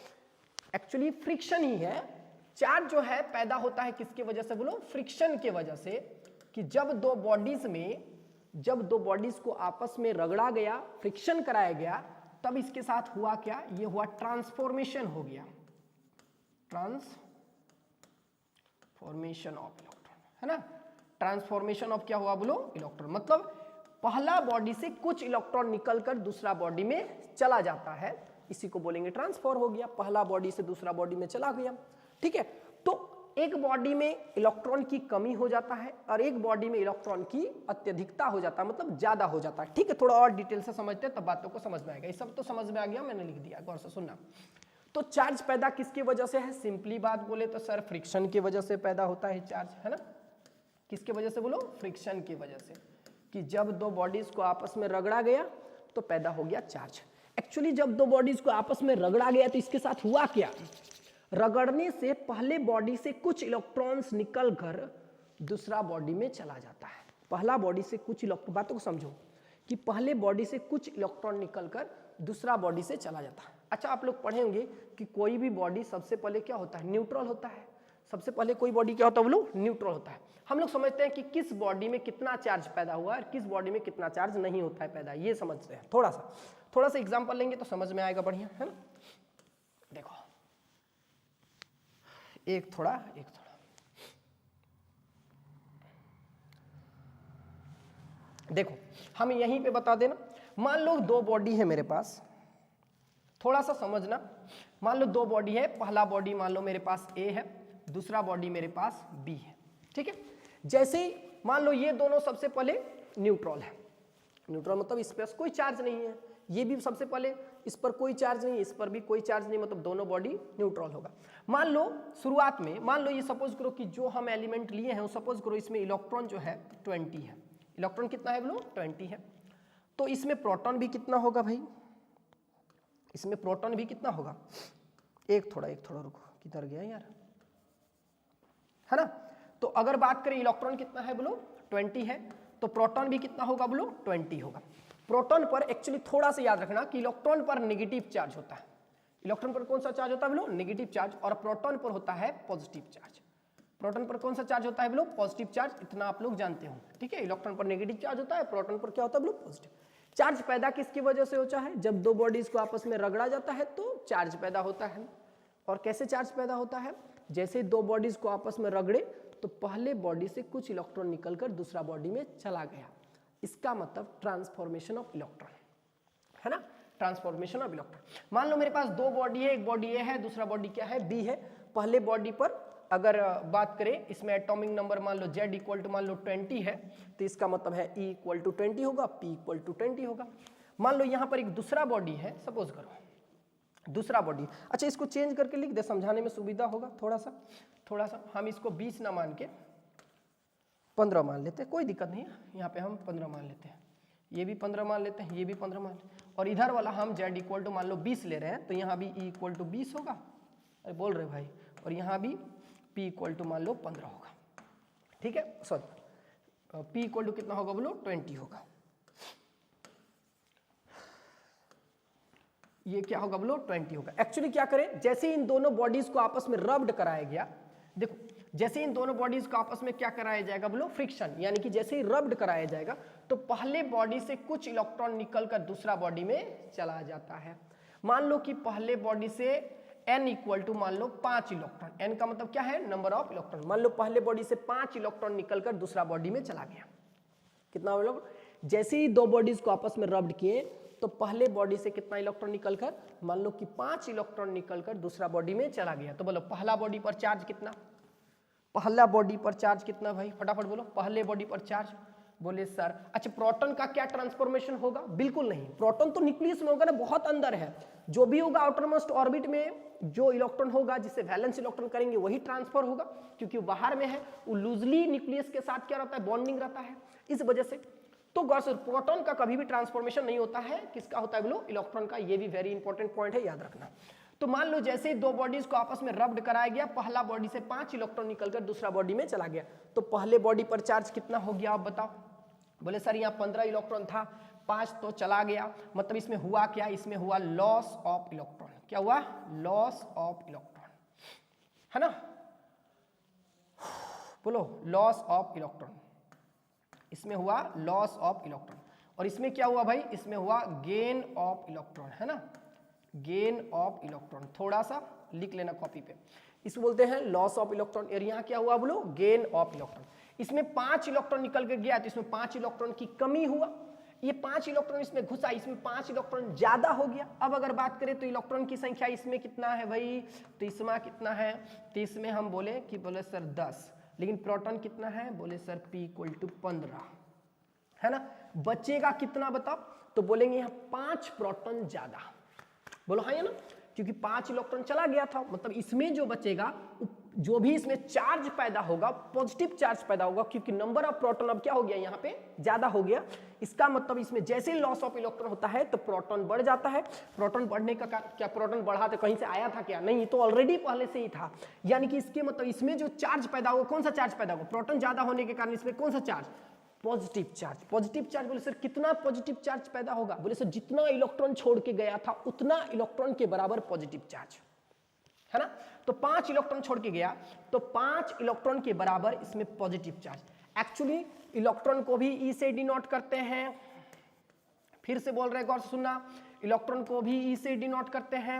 एक्चुअली फ्रिक्शन ही है। चार्ज जो है पैदा होता है किसकी वजह से बोलो? फ्रिक्शन की वजह से, कि जब दो बॉडीज को आपस में रगड़ा गया, फ्रिक्शन कराया गया, तब इसके साथ हुआ क्या? ये हुआ ट्रांसफॉर्मेशन हो गया, ट्रांसफॉर्मेशन ऑफ इलेक्ट्रॉन, है ना। ट्रांसफॉर्मेशन ऑफ क्या हुआ बोलो? इलेक्ट्रॉन। मतलब पहला बॉडी से कुछ इलेक्ट्रॉन निकलकर दूसरा बॉडी में चला जाता है, इसी को बोलेंगे ट्रांसफर हो गया। पहला बॉडी से दूसरा बॉडी में चला गया। ठीक है, तो एक बॉडी में इलेक्ट्रॉन की कमी हो जाता है और एक बॉडी में इलेक्ट्रॉन की अत्यधिकता हो जाता है, मतलब ज्यादा हो जाता है। ठीक है, थोड़ा और डिटेल से समझते हैं तब बातों को समझ में आएगा। ये सब तो समझ में आ गया, मैंने लिख दिया, गौर से सुनना। तो चार्ज पैदा किसकी वजह से है? सिंपली बात बोले तो सर फ्रिक्शन की वजह से पैदा होता है चार्ज, है ना। किसकी वजह से बोलो? फ्रिक्शन की वजह से, कि जब दो बॉडीज को आपस में रगड़ा गया तो पैदा हो गया चार्ज। एक्चुअली जब दो बॉडीज को आपस में रगड़ा गया तो इसके साथ हुआ क्या? रगड़ने से पहले बॉडी से कुछ इलेक्ट्रॉन्स निकलकर दूसरा बॉडी में चला जाता है। पहला बॉडी से कुछ इलेक्ट्रॉन, बातों को समझो, कि पहले बॉडी से कुछ इलेक्ट्रॉन निकलकर दूसरा बॉडी से चला जाता है। अच्छा, आप लोग पढ़े होंगे कि कोई भी बॉडी सबसे पहले क्या होता है? न्यूट्रल होता है। सबसे पहले कोई बॉडी क्या होता है बोलो? न्यूट्रल होता है। हम लोग समझते हैं कि किस बॉडी में कितना चार्ज पैदा हुआ है और किस बॉडी में कितना चार्ज नहीं होता है पैदा, ये समझते हैं। थोड़ा सा एग्जांपल लेंगे तो समझ में आएगा बढ़िया, है ना। देखो, एक थोड़ा देखो, हम यहीं पे बता देना। मान लो दो बॉडी है मेरे पास, थोड़ा सा समझना। मान लो दो बॉडी है, पहला बॉडी मान लो मेरे पास ए है, दूसरा बॉडी मेरे पास बी है। ठीक है, जैसे ही मान लो ये दोनों सबसे पहले न्यूट्रल है। न्यूट्रल मतलब इस पर कोई चार्ज नहीं है, ये भी सबसे पहले इस पर कोई चार्ज नहीं, इस पर भी कोई चार्ज नहीं, मतलब दोनों बॉडी न्यूट्रल होगा। मान लो शुरुआत में, मान लो ये सपोज करो कि जो हम एलिमेंट लिए हैं वो सपोज करो इसमें इलेक्ट्रॉन जो है 20 है। इलेक्ट्रॉन कितना है बोलो? 20 है। तो इसमें प्रोटॉन भी कितना होगा भाई? इसमें प्रोटॉन भी कितना होगा? एक थोड़ा रुको, किधर गया यार, है ना। तो अगर बात करें इलेक्ट्रॉन कितना है बोलो? 20 है, तो प्रोटॉन भी कितना होगा बोलो? 20 होगा। प्रोटॉन पर एक्चुअली थोड़ा सा याद रखना कि इलेक्ट्रॉन पर नेगेटिव चार्ज होता है। इलेक्ट्रॉन पर कौन सा चार्ज होता है बोलो? Negative charge. और प्रोटॉन पर होता है पॉजिटिव चार्ज। प्रोटॉन पर कौन सा चार्ज होता है बोलो? Positive charge. इतना आप लोग जानते हो, ठीक है। इलेक्ट्रॉन पर नेगेटिव चार्ज होता है, प्रोटॉन पर क्या होता है बोलो? पॉजिटिव। चार्ज पैदा किसकी वजह से होता है? जब दो बॉडीज को आपस में रगड़ा जाता है तो चार्ज पैदा होता है। और कैसे चार्ज पैदा होता है? जैसे दो बॉडीज को आपस में रगड़े तो पहले बॉडी से कुछ इलेक्ट्रॉन निकलकर दूसरा बॉडी में चला गया, इसका मतलब ट्रांसफॉर्मेशन ऑफ इलेक्ट्रॉन, है ना। Transformation of electron. मान लो मेरे पास दो बॉडी है, एक बॉडी ए है, दूसरा बॉडी क्या है? बी है। पहले बॉडी पर अगर बात करें, इसमें एटॉमिक नंबर मान लो Z इक्वल टू मान लो 20 है, तो इसका मतलब है E इक्वल टू 20 होगा, P इक्वल टू 20 होगा। मान लो यहाँ पर एक दूसरा बॉडी है, सपोज करो दूसरा बॉडी। अच्छा, इसको चेंज करके लिख दे, समझाने में सुविधा होगा। थोड़ा सा हम इसको 20 ना मान के 15 मान लेते हैं, कोई दिक्कत नहीं है। यहाँ पे हम 15 मान लेते हैं, ये भी 15 मान लेते हैं, ये भी 15 मान लेते हैं। और इधर वाला हम Z इक्वल टू मान लो 20 ले रहे हैं, तो यहाँ भी E इक्वल टू 20 होगा, अरे बोल रहे भाई। और यहाँ भी P इक्वल टू मान लो 15 होगा, ठीक है। सॉरी, P इक्वल टू कितना होगा बोलो? 20 होगा। ये क्या होगा बोलो? 20 होगा। एक्चुअली क्या करें, जैसे इन दोनों बॉडीज को आपस में रब्ड कराया गया, देखो जैसे इन दोनों बॉडीज को आपस में क्या कराया जाएगा बोलो? फ्रिक्शन, यानी कि जैसे ही रब्ड कराया जाएगा तो पहले बॉडी से कुछ इलेक्ट्रॉन निकलकर दूसरा बॉडी में चला जाता है। मान लो कि पहले बॉडी से n इक्वल टू मान लो 5 इलेक्ट्रॉन, n का मतलब क्या है? Number of electron. मान लो पहले बॉडी से 5 इलेक्ट्रॉन निकलकर दूसरा बॉडी में चला गया, कितना मतलब जैसे ही दो बॉडीज को आपस में रब्ड किए तो पहले बॉडी से कितना इलेक्ट्रॉन निकलकर, मान लो कि 5 इलेक्ट्रॉन निकलकर दूसरा बॉडी में चला गया। तो बोलो पहला बॉडी पर चार्ज कितना, पहला बॉडी पर चार्ज कितना भाई, फटाफट बोलो पहले बॉडी पर चार्ज। बोले सर अच्छा प्रोटॉन का क्या ट्रांसफॉर्मेशन होगा, बिल्कुल नहीं, प्रोटॉन तो न्यूक्लियस में होगा ना, बहुत अंदर है, जो भी होगा आउटर मोस्ट ऑर्बिट में जो इलेक्ट्रॉन होगा जिसे वैलेंस इलेक्ट्रॉन करेंगे वही ट्रांसफर होगा, क्योंकि बाहर में है, वो लूजली न्यूक्लियस के साथ क्या रहता है, बॉन्डिंग रहता है, इस वजह से। तो गौर से प्रोटॉन का कभी भी ट्रांसफॉर्मेशन नहीं होता है, किसका होता है बोलो, इलेक्ट्रॉन का। ये भी वेरी इंपॉर्टेंट पॉइंट है, याद रखना। तो मान लो जैसे ही दो बॉडीज को आपस में रब्ड कराया गया, पहला बॉडी से 5 इलेक्ट्रॉन निकलकर दूसरा बॉडी में चला गया, तो पहले बॉडी पर चार्ज कितना हो गया आप बताओ। बोले सर यहाँ 15 इलेक्ट्रॉन था, 5 तो चला गया, मतलब इसमें हुआ क्या, इसमें हुआ लॉस ऑफ इलेक्ट्रॉन। क्या हुआ, लॉस ऑफ इलेक्ट्रॉन, है ना, बोलो लॉस ऑफ इलेक्ट्रॉन, इसमें हुआ लॉस ऑफ इलेक्ट्रॉन। और इसमें क्या हुआ भाई, इसमें हुआ गेन ऑफ इलेक्ट्रॉन, है ना, गेन ऑफ इलेक्ट्रॉन। थोड़ा सा लिख लेना कॉपी पे, इसको बोलते हैं लॉस ऑफ इलेक्ट्रॉन। और यहाँ क्या हुआ बोलो, गेन ऑफ इलेक्ट्रॉन। इसमें 5 इलेक्ट्रॉन निकल के गया तो इसमें 5 इलेक्ट्रॉन की कमी हुआ, ये 5 इलेक्ट्रॉन इसमें घुसा, इसमें 5 इलेक्ट्रॉन ज्यादा हो गया। अब अगर बात करें तो इलेक्ट्रॉन की संख्या इसमें कितना है भाई, तो इसमें कितना है, तो इसमें हम बोले कि बोले सर 10, लेकिन प्रोटॉन कितना है, बोले सर P = 15, है ना। बचेगा कितना बताओ, तो बोलेंगे यहाँ 5 प्रोटॉन ज्यादा, बोलो हाँ, है ना, क्योंकि 5 इलेक्ट्रॉन चला गया था, मतलब इसमें जो बचेगा, जो भी इसमें चार्ज पैदा होगा, पॉजिटिव चार्ज पैदा होगा, क्योंकि नंबर ऑफ प्रोटॉन अब क्या हो गया, यहाँ पे ज्यादा हो गया। इसका मतलब इसमें जैसे ही लॉस ऑफ इलेक्ट्रॉन होता है तो प्रोटॉन बढ़ जाता है। प्रोटॉन बढ़ने का क्या, प्रोटॉन बढ़ा तो कहीं से आया था क्या, नहीं, तो ऑलरेडी पहले से ही था। यानी कि इसके मतलब इसमें जो चार्ज पैदा होगा, कौन सा चार्ज पैदा होगा, प्रोटॉन ज्यादा होने के कारण इसमें कौन सा charge, positive charge. Positive charge बोले सर कितना पॉजिटिव चार्ज पैदा होगा, बोले सर जितना इलेक्ट्रॉन छोड़ के गया था उतना इलेक्ट्रॉन के बराबर पॉजिटिव चार्ज, है ना। तो 5 इलेक्ट्रॉन छोड़ के गया तो 5 इलेक्ट्रॉन के बराबर इसमें पॉजिटिव चार्ज। एक्चुअली इलेक्ट्रॉन को भी ई से डिनोट करते हैं, फिर से बोल रहे गौर से सुनना, इलेक्ट्रॉन को भी ई से डिनोट करते हैं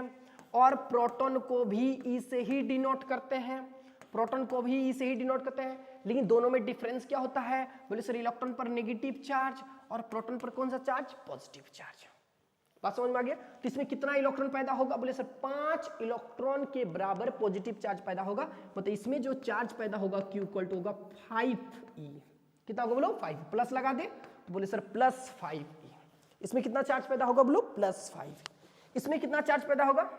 और प्रोटॉन को भी ई से ही डिनोट करते हैं, प्रोटॉन को भी ई से ही डिनोट करते हैं। लेकिन दोनों में डिफरेंस क्या होता है, बोले सर इलेक्ट्रॉन पर नेगेटिव चार्ज और प्रोटॉन पर कौन सा चार्ज, पॉजिटिव चार्ज। बात समझ में आ गया। तो इसमें कितना इलेक्ट्रॉन पैदा होगा, बोले सर 5 इलेक्ट्रॉन के बराबर पॉजिटिव चार्ज पैदा होगा, मतलब इसमें जो चार्ज पैदा होगा Q = होगा 5e। कितना होगा बोलो, 5, प्लस लगा दे तो बोले सर +5e। इसमें कितना चार्ज पैदा होगा बोलो, +5। इसमें कितना चार्ज पैदा होगा,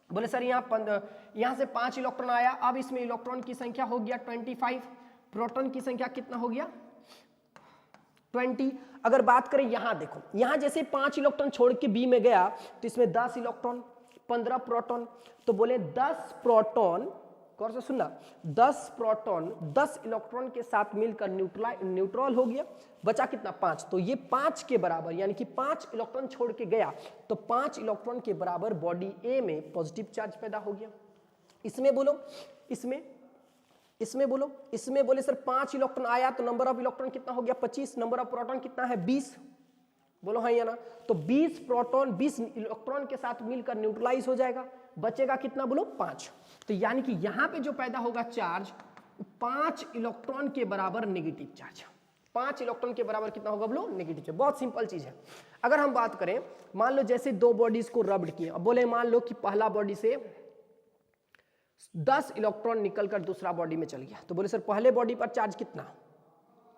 बोले सर यहाँ से 5 इलेक्ट्रॉन आया, अब इसमें इलेक्ट्रॉन की संख्या हो गया 25, प्रोटॉन की संख्या कितना हो गया 20। अगर बात करें यहाँ देखो, यहाँ जैसे 5 इलेक्ट्रॉन छोड़ के बी में गया तो इसमें 10 इलेक्ट्रॉन 15 प्रोटॉन, तो बोले 10 प्रोटॉन, गौर से सुनना, 10 प्रोटॉन 10 इलेक्ट्रॉन के साथ मिलकर न्यूट्रल हो गया, बचा कितना 5। तो ये 5 के बराबर, यानी कि 5 इलेक्ट्रॉन छोड़ के गया तो 5 इलेक्ट्रॉन के बराबर बॉडी ए में पॉजिटिव चार्ज पैदा हो गया। इसमें बोलो, इसमें बोलो, इसमें बोले सर 5 इलेक्ट्रॉन आया तो नंबर ऑफ इलेक्ट्रॉन कितना हो गया 25, नंबर ऑफ प्रोटॉन कितना है 20, बोलो हाँ या ना। तो 20 प्रोटॉन 20 इलेक्ट्रॉन के साथ मिलकर न्यूट्रलाइज हो जाएगा, बचेगा कितना बोलो 5। तो यानी कि यहाँ पे जो पैदा होगा चार्ज 5 इलेक्ट्रॉन के बराबर नेगेटिव चार्ज, 5 इलेक्ट्रॉन के बराबर कितना होगा बोलो नेगेटिव चार्ज। बहुत सिंपल चीज है। अगर हम बात करें, मान लो जैसे दो बॉडीज को रब्ड किए, अब बोले मान लो कि पहला बॉडी से 10 इलेक्ट्रॉन निकलकर दूसरा बॉडी में चल गया, तो बोले सर पहले बॉडी पर चार्ज कितना,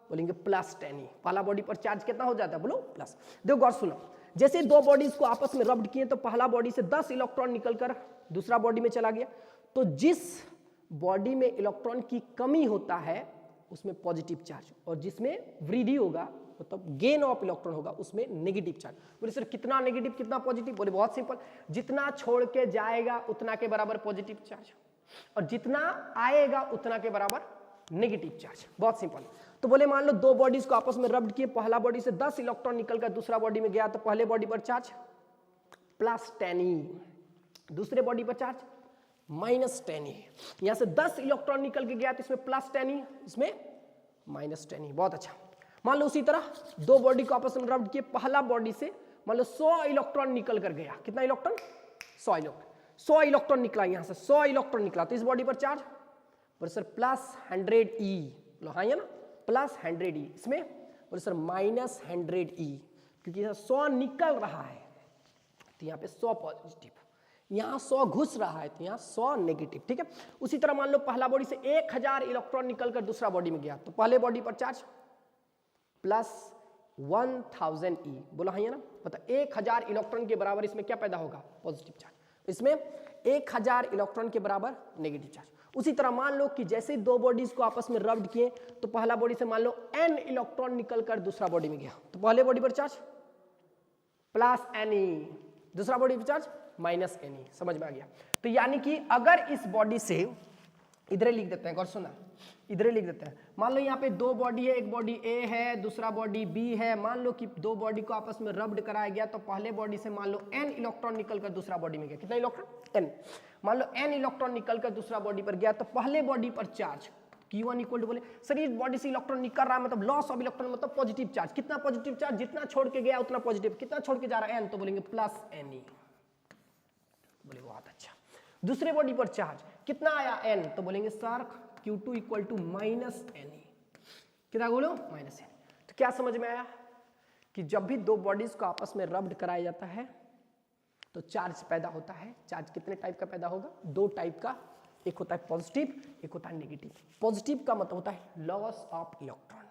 बोलेंगे +10e। पहला बॉडी पर चार्ज कितना हो जाता है बोलो प्लस। देखो गौर सुनो, जैसे दो बॉडीज को आपस में रब्ड किए तो पहला बॉडी से 10 इलेक्ट्रॉन निकलकर दूसरा बॉडी में चला गया, तो जिस बॉडी में इलेक्ट्रॉन की कमी होता है उसमें पॉजिटिव चार्ज, और जिसमें वृद्धि होगा मतलब गेन ऑफ इलेक्ट्रॉन होगा उसमें नेगेटिव चार्ज। बोले सर कितना नेगेटिव कितना पॉजिटिव, बोले बहुत सिंपल, जितना छोड़ के जाएगा उतना के बराबर पॉजिटिव चार्ज और जितना आएगा उतना के बराबर नेगेटिव चार्ज। बहुत सिंपल। तो बोले मान लो दो बॉडीज को आपस में रब्ड किए, पहला बॉडी से 10 इलेक्ट्रॉन निकलकर दूसरा बॉडी में गया तो पहले बॉडी पर चार्ज +10e, दूसरे बॉडी पर चार्ज -10e। यहां से 10 इलेक्ट्रॉन निकल के गया तो इसमें +10e, इसमें -10e। बहुत अच्छा। मान लो उसी तरह दो बॉडी को आपस में रब्ड किए, पहला बॉडी से मान लो 100 इलेक्ट्रॉन निकल कर गया, कितना इलेक्ट्रॉन 100 इलेक्ट्रॉन, 100 इलेक्ट्रॉन निकला, यहां से 100 इलेक्ट्रॉन निकला तो इस बॉडी पर चार्ज बोले सर +100e, लो हाँ या ना +100e, इसमें बोले सर -100E, क्योंकि यहाँ 100 निकल रहा है तो यहाँ पे 100 पॉजिटिव, यहाँ 100 घुस रहा है तो यहाँ 100 नेगेटिव। ठीक है, उसी तरह मान लो पहला बॉडी से 1000 इलेक्ट्रॉन निकलकर दूसरा बॉडी में गया तो पहले बॉडी पर चार्ज प्लस 1000E, बोला है ना, मतलब 1000 इलेक्ट्रॉन के बराबर इसमें क्या पैदा होगा, पॉजिटिव चार्ज, इसमें 1000 इलेक्ट्रॉन के बराबर नेगेटिव चार्ज। उसी तरह मान लो कि जैसे दो बॉडीज को आपस में रब्ड किए तो पहला बॉडी से मान लो n इलेक्ट्रॉन निकलकर दूसरा बॉडी में गया तो पहले बॉडी पर चार्ज प्लस Ne, दूसरा बॉडी पर चार्ज माइनस Ne, समझ में आ गया। तो यानी कि अगर इस बॉडी से इधर लिख देते हैं, गौर सुना, इधर लिख देते हैं, मान लो यहाँ पे दो बॉडी है, एक बॉडी A है दूसरा बॉडी B है, मान लो कि दो बॉडी को आपस में रब्ड कराया गया तो पहले बॉडी से मान लो n इलेक्ट्रॉन निकलकर दूसरा बॉडी में गया, कितना इलेक्ट्रॉन, n, मान लो n इलेक्ट्रॉन निकलकर दूसरा बॉडी पर गया तो पहले बॉडी पर चार्ज Q1 इक्वल टू, बोले सर इस बॉडी से इलेक्ट्रॉन निकल रहा है मतलब लॉस ऑफ इलेक्ट्रॉन मतलब पॉजिटिव चार्ज, कितना पॉजिटिव चार्ज, जितना छोड़ के गया उतना पॉजिटिव, कितना छोड़ के जा रहा है n, तो बोलेंगे प्लस Ne, बोले बहुत अच्छा। दूसरे बॉडी पर चार्ज कितना आया n, तो बोलेंगे sir Q2 equal to minus Ne, कितना बोलो माइनस Ne। तो क्या समझ में आया कि जब भी दो बॉडीज को आपस में रब्ड कराया जाता है तो चार्ज पैदा होता है। चार्ज कितने टाइप का पैदा होगा, दो टाइप का, एक होता है पॉजिटिव, एक होता है नेगेटिव। पॉजिटिव का मतलब होता है लॉस ऑफ इलेक्ट्रॉन।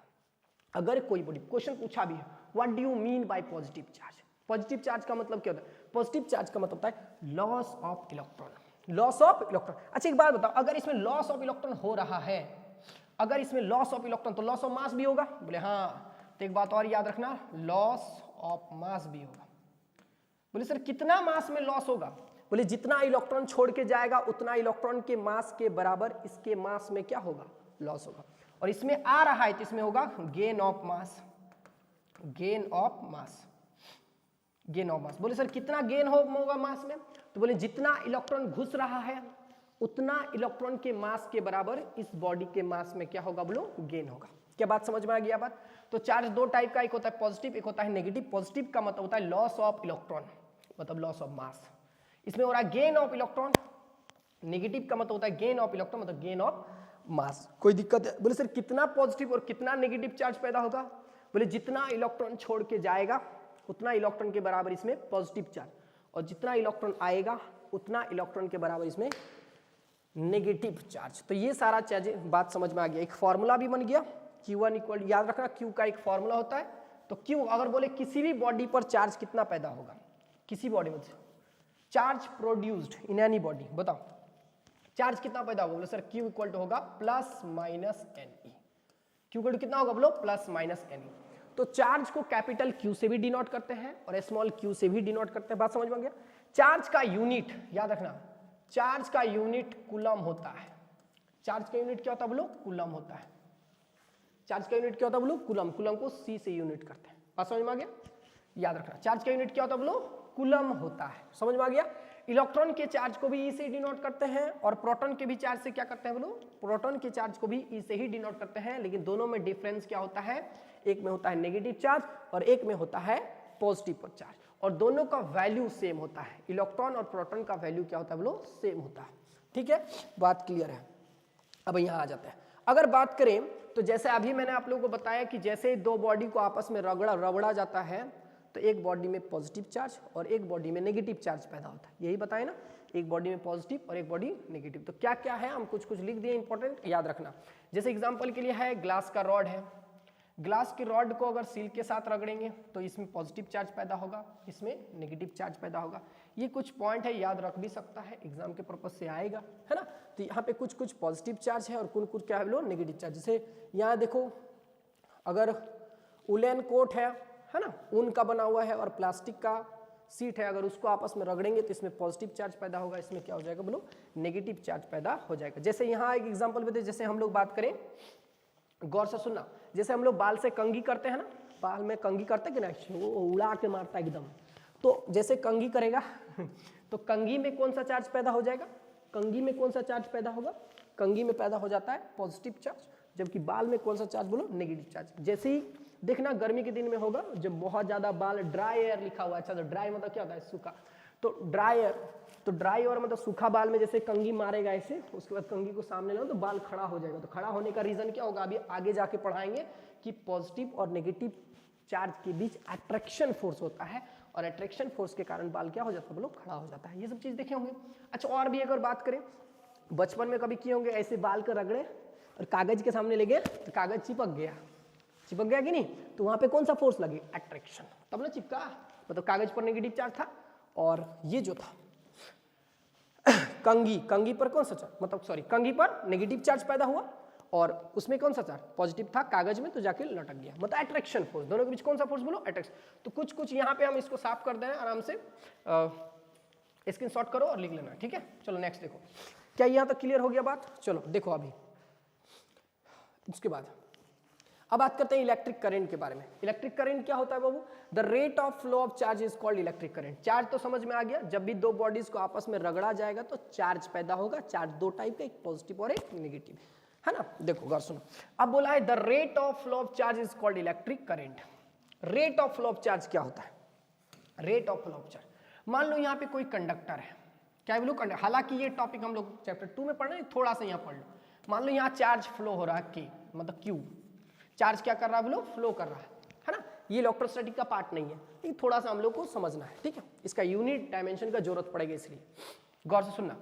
अगर कोई बॉडी क्वेश्चन पूछा भी है what do you mean by positive charge, positive charge का मतलब क्या होता है, पॉजिटिव चार्ज का मतलब होता है loss of electron, loss of electron. अच्छा एक बात बताओ, अगर इसमें लॉस ऑफ इलेक्ट्रॉन हो रहा है, अगर इसमें लॉस ऑफ इलेक्ट्रॉन तो लॉस ऑफ मास भी होगा, बोले हाँ, तो एक बात और याद रखना, लॉस ऑफ मास भी होगा। बोले सर कितना मास में लॉस होगा, बोले जितना इलेक्ट्रॉन छोड़ के जाएगा उतना इलेक्ट्रॉन के मास के बराबर इसके मास में क्या होगा, लॉस होगा। और इसमें आ रहा है तो इसमें होगा gain of mass, gain of mass, gain of mass. बोले सर कितना गेन होगा मास में, तो बोले जितना इलेक्ट्रॉन घुस रहा है उतना इलेक्ट्रॉन के मास के बराबर इस बॉडी के मास में क्या होगा, बोलो गेन होगा। क्या बात समझ में आ गया बात। तो चार्ज दो टाइप का, एक होता है पॉजिटिव, एक होता है नेगेटिव। पॉजिटिव का मतलब होता है लॉस ऑफ इलेक्ट्रॉन, मतलब लॉस ऑफ मास, इसमें हो रहा है गेन ऑफ इलेक्ट्रॉन। नेगेटिव का मतलब होता है गेन ऑफ इलेक्ट्रॉन, मतलब गेन ऑफ मास। कोई दिक्कत है, बोले सर कितना पॉजिटिव और कितना नेगेटिव चार्ज पैदा होगा, बोले जितना इलेक्ट्रॉन छोड़ के जाएगा उतना इलेक्ट्रॉन के बराबर इसमें पॉजिटिव चार्ज, और जितना इलेक्ट्रॉन आएगा उतना इलेक्ट्रॉन के बराबर इसमें नेगेटिव चार्ज। तो ये सारा चार्ज बात समझ में आ गया। एक फॉर्मूला भी बन गया, Q1 इक्वल, याद रखना Q का एक फॉर्मूला होता है। तो Q अगर बोले किसी भी बॉडी पर चार्ज कितना पैदा होगा, किसी बॉडी में charge produced in any body, बताओ चार्ज कितना पैदा होगा, बोले सर Q इक्वल टू होगा plus minus Ne। Q equal to कितना होगा, बोलो प्लस माइनस Ne। तो चार्ज को कैपिटल Q से भी डिनोट करते हैं और स्मॉल q से भी डिनोट करते हैं। बात समझ में आ गया। चार्ज का यूनिट याद रखना, चार्ज का यूनिट कूलम होता है। चार्ज का यूनिट क्या होता है, बोलो कूलम होता है। चार्ज का यूनिट क्या होता है, बोलो कूलम। कूलम को C से यूनिट करते हैं। बात समझ में आ गया, याद रखना। चार्ज का यूनिट क्या होता है, बोलो कूलम होता है। समझ में आ गया। इलेक्ट्रॉन के चार्ज को भी E से डिनोट करते हैं और प्रोटॉन के भी चार्ज से क्या करते हैं, बोलो प्रोटॉन के चार्ज को भी E से ही डिनोट करते हैं। लेकिन दोनों में डिफरेंस क्या होता है, एक में होता है नेगेटिव चार्ज और एक में होता है पॉजिटिव चार्ज, और दोनों का वैल्यू सेम होता है। इलेक्ट्रॉन और प्रोटॉन का वैल्यू क्या होता है, बोलो सेम होता है। ठीक है, बात क्लियर है। अब यहाँ आ जाते हैं। अगर बात करें तो जैसे अभी मैंने आप लोगों को बताया कि जैसे दो बॉडी को आपस में रगड़ा जाता है तो एक बॉडी में पॉजिटिव चार्ज और एक बॉडी में नेगेटिव चार्ज पैदा होता है। यही बताया ना, एक बॉडी में पॉजिटिव और एक बॉडी नेगेटिव। तो क्या क्या है, हम कुछ कुछ लिख दिए इंपॉर्टेंट, याद रखना। जैसे एग्जांपल के लिए है ग्लास का रॉड है, ग्लास के रॉड को अगर सील के साथ रगड़ेंगे तो इसमें पॉजिटिव चार्ज पैदा होगा, इसमें नेगेटिव चार्ज पैदा होगा। ये कुछ पॉइंट है, याद रख भी सकता है, एग्जाम के पर्पज से आएगा, है ना। तो यहाँ पे कुछ कुछ पॉजिटिव चार्ज है और कुछ क्या है, बोलो नेगेटिव चार्ज। जैसे यहाँ देखो, अगर उलेन कोट है ना, ऊन का बना हुआ है और प्लास्टिक का सीट है, अगर उसको आपस में रगड़ेंगे तो इसमें पॉजिटिव चार्ज पैदा होगा, इसमें क्या हो जाएगा, बोलो नेगेटिव चार्ज पैदा हो जाएगा। जैसे यहाँ एक एग्जांपल देते, जैसे हम लोग बात करें, गौर से सुनना, जैसे हम लोग बाल से कंघी करते हैं ना, बाल में कंघी करते हैं कि नहीं, वो उड़ा के मारता है एकदम। तो जैसे कंघी करेगा तो कंघी में कौन सा चार्ज पैदा हो जाएगा, कंघी में कौन सा चार्ज पैदा होगा, कंघी में पैदा हो जाता है पॉजिटिव चार्ज, जबकि बाल में कौन सा चार्ज, बोलो नेगेटिव चार्ज। जैसे ही देखना गर्मी के दिन में होगा जब बहुत ज्यादा बाल, ड्राई एयर लिखा हुआ है। अच्छा, तो ड्राई मतलब क्या होता है, सूखा। तो ड्राई एयर, तो ड्राई एयर मतलब सूखा बाल में जैसे कंघी मारेगा ऐसे, उसके बाद कंघी को सामने लो तो बाल खड़ा हो जाएगा। तो खड़ा होने का रीजन क्या होगा, अभी आगे जाके पढ़ाएंगे कि पॉजिटिव और नेगेटिव चार्ज के बीच अट्रैक्शन फोर्स होता है और अट्रैक्शन फोर्स के कारण बाल क्या हो जाता है बोलो, खड़ा हो जाता है। ये सब चीज देखे होंगे। अच्छा और भी अगर बात करें, बचपन में कभी किए होंगे ऐसे बाल को रगड़े और कागज के सामने ले गए तो कागज चिपक गया कि नहीं, तो वहां पे कौन सा फोर्स लगे, अट्रैक्शन, तब ना चिपका, मतलब कागज पर नेगेटिव चार्ज था और ये जो था कंघी पर कौन सा चार्ज, मतलब सॉरी कंघी पर नेगेटिव चार्ज पैदा हुआ और उसमें कौन सा चार्ज पॉजिटिव था कागज में, तो जाके लटक गया, मतलब अट्रैक्शन फोर्स। दोनों के बीच कौन सा फोर्स बोलो, अट्रैक्शन। तो कुछ यहाँ पे हम इसको साफ कर दें आराम से, स्क्रीनशॉट करो और लिख लेना, ठीक है। चलो नेक्स्ट देखो, क्या यहाँ तक क्लियर हो गया बात। चलो देखो अभी उसके बाद अब बात करते हैं इलेक्ट्रिक करंट के बारे में। इलेक्ट्रिक करंट क्या होता है बाबू, the rate of flow of charge is called electric current. Charge तो समझ में आ गया, जब भी दो बॉडीज को आपस में रगड़ा जाएगा तो चार्ज पैदा होगा। चार्ज दो टाइप का, एक पॉजिटिव और एक नेगेटिव, है ना। देखो गौर सुनो, अब बोला है the rate of flow of charge is called electric current. Rate of flow of charge क्या होता है, rate of flow of charge. मान लो यहाँ पे कोई कंडक्टर है, क्या है बोलो कंडक्टर, हालांकि ये टॉपिक हम लोग चैप्टर 2 में पढ़ रहे हैं, थोड़ा सा यहाँ पढ़ लो। मान लो यहाँ चार्ज फ्लो हो रहा है के, मतलब क्यू, चार्ज क्या कर रहा है बोलो, फ्लो कर रहा है ना। ये इलेक्ट्रोस्टैटिक का पार्ट नहीं है, लेकिन थोड़ा सा हम लोग को समझना है, ठीक है। इसका यूनिट डायमेंशन का जरूरत पड़ेगा, इसलिए गौर से सुनना,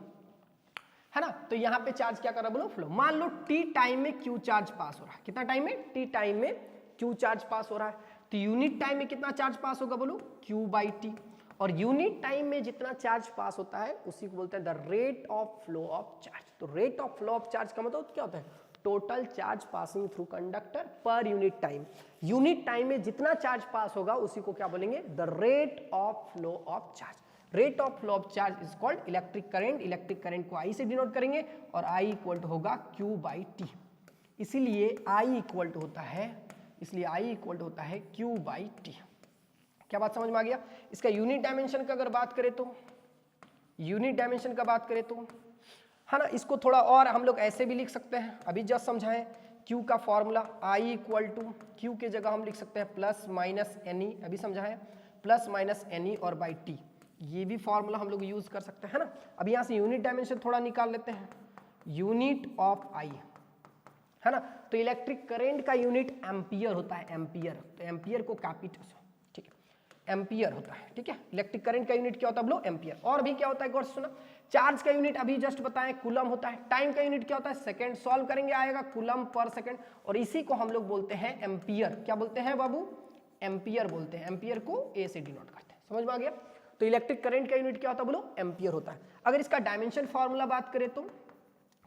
है ना। तो यहाँ पे चार्ज क्या कर रहा है बोलो, फ्लो। मान लो टी टाइम में क्यू चार्ज पास हो रहा है, कितना टाइम में, टी टाइम में क्यू चार्ज पास हो रहा है, तो यूनिट टाइम में कितना चार्ज पास होगा बोलो, क्यू बाई टी। और यूनिट टाइम में जितना चार्ज पास होता है उसी को बोलते हैं the rate of flow of charge. तो rate of flow of charge का मतलब क्या होता है, total charge passing through conductor per unit time. Unit time में जितना चार्ज पास होगा उसी को क्या बोलेंगे, the rate of flow of charge. Rate of flow of charge is called electric current. Electric current को आई से डिनोट करेंगे और आई इक्वल टू होगा क्यू बाई टी। इसीलिए आई इक्वल टू होता है, इसलिए आई इक्वल टू होता है क्यू बाई टी। क्या बात समझ में आ गया। इसका यूनिट डायमेंशन का अगर बात करें तो, यूनिट डायमेंशन का बात करें तो, है ना, इसको थोड़ा और हम लोग ऐसे भी लिख सकते हैं, अभी जस्ट समझाएं। Q का formula I equal to, Q के जगह हम लिख सकते हैं प्लस माइनस एन ई, अभी समझाएं, प्लस माइनस एन ई और बाई टी, ये भी फॉर्मूला हम लोग यूज कर सकते हैं ना। अब यहाँ से यूनिट डायमेंशन थोड़ा निकाल लेते हैं, यूनिट ऑफ आई, है ना। तो इलेक्ट्रिक करंट का यूनिट एम्पियर होता है, एम्पियर। तो एम्पियर को कैपिटल, ठीक है, एम्पियर होता है, ठीक है। इलेक्ट्रिक करंट का यूनिट क्या होता है बोलो, एम्पियर। और भी क्या होता है गौर से सुना, चार्ज का यूनिट अभी जस्ट बताएं कूलम होता है। टाइम का यूनिट क्या होता है, सेकंड। सॉल्व करेंगे आएगा कूलम पर सेकंड, और इसी को हम लोग बोलते हैं एम्पियर। क्या बोलते हैं बाबू, एम्पियर बोलते हैं। एम्पियर को ए से डिनोट करते हैं, समझ में आ गया। तो इलेक्ट्रिक करंट का यूनिट क्या होता है बोलो, एम्पियर होता है। अगर इसका डायमेंशन फॉर्मूला बात करें तो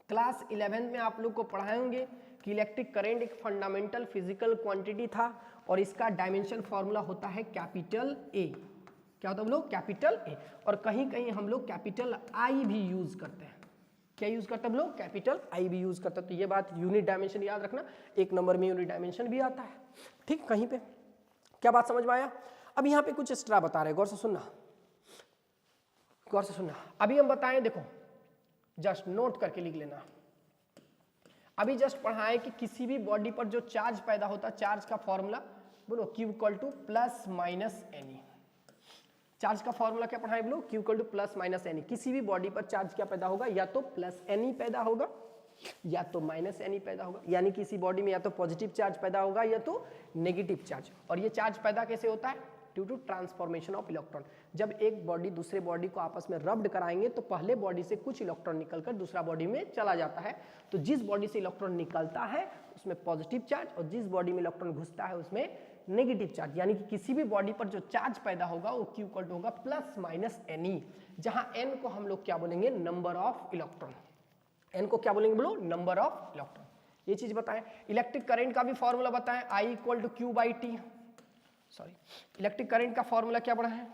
क्लास 11 में आप लोग को पढ़ाएंगे कि इलेक्ट्रिक करंट एक फंडामेंटल फिजिकल क्वांटिटी था और इसका डायमेंशन फॉर्मूला होता है कैपिटल ए। क्या होता है बोलो, कैपिटल ए। और कहीं कहीं हम लोग कैपिटल आई भी यूज करते हैं। क्या यूज करते हैं लोग, कैपिटल आई भी यूज करते हैं। तो ये बात यूनिट डायमेंशन याद रखना, एक नंबर में यूनिट डायमेंशन भी आता है, ठीक, कहीं पे। क्या बात समझ में आया। अब यहाँ पे कुछ एक्स्ट्रा बता रहे, गौर से सुनना, गौर से सुनना। अभी हम बताएं, देखो जस्ट नोट करके लिख लेना। अभी जस्ट पढ़ाएं कि किसी भी बॉडी पर जो चार्ज पैदा होता है, चार्ज का फॉर्मूला बोलो Q equal to plus minus N. Charge का फॉर्मूला क्या पढ़ाएं बोलो, Q equal to plus minus N. किसी भी बॉडी पर चार्ज क्या पैदा होगा, या तो प्लस एन पैदा होगा या तो माइनस एन पैदा होगा। यानी किसी बॉडी में या तो पॉजिटिव चार्ज पैदा होगा या तो नेगेटिव चार्ज। और ये चार्ज पैदा कैसे होता है, due to transformation of electron. जब एक बॉडी दूसरे बॉडी को आपस में रब्ड कराएंगे तो पहले बॉडी से कुछ इलेक्ट्रॉन निकलकर दूसरा बॉडी में चला जाता है। तो जिस बॉडी से इलेक्ट्रॉन निकलता है उसमें पॉजिटिव चार्ज, और जिस बॉडी में इलेक्ट्रॉन घुसता है उसमें नेगेटिव चार्ज। यानी कि किसी भी बॉडी पर जो चार्ज पैदा होगा वो Q इक्वल टू होगा प्लस माइनस एन ई, जहां n को हम लोग क्या बोलेंगे, नंबर ऑफ इलेक्ट्रॉन। n को क्या बोलेंगे बोलो, नंबर ऑफ इलेक्ट्रॉन। ये चीज बताएं। इलेक्ट्रिक करंट का भी फॉर्मूला बताएं, I equal to Q by T. Sorry, electric current का फॉर्मूला क्या पढ़ा है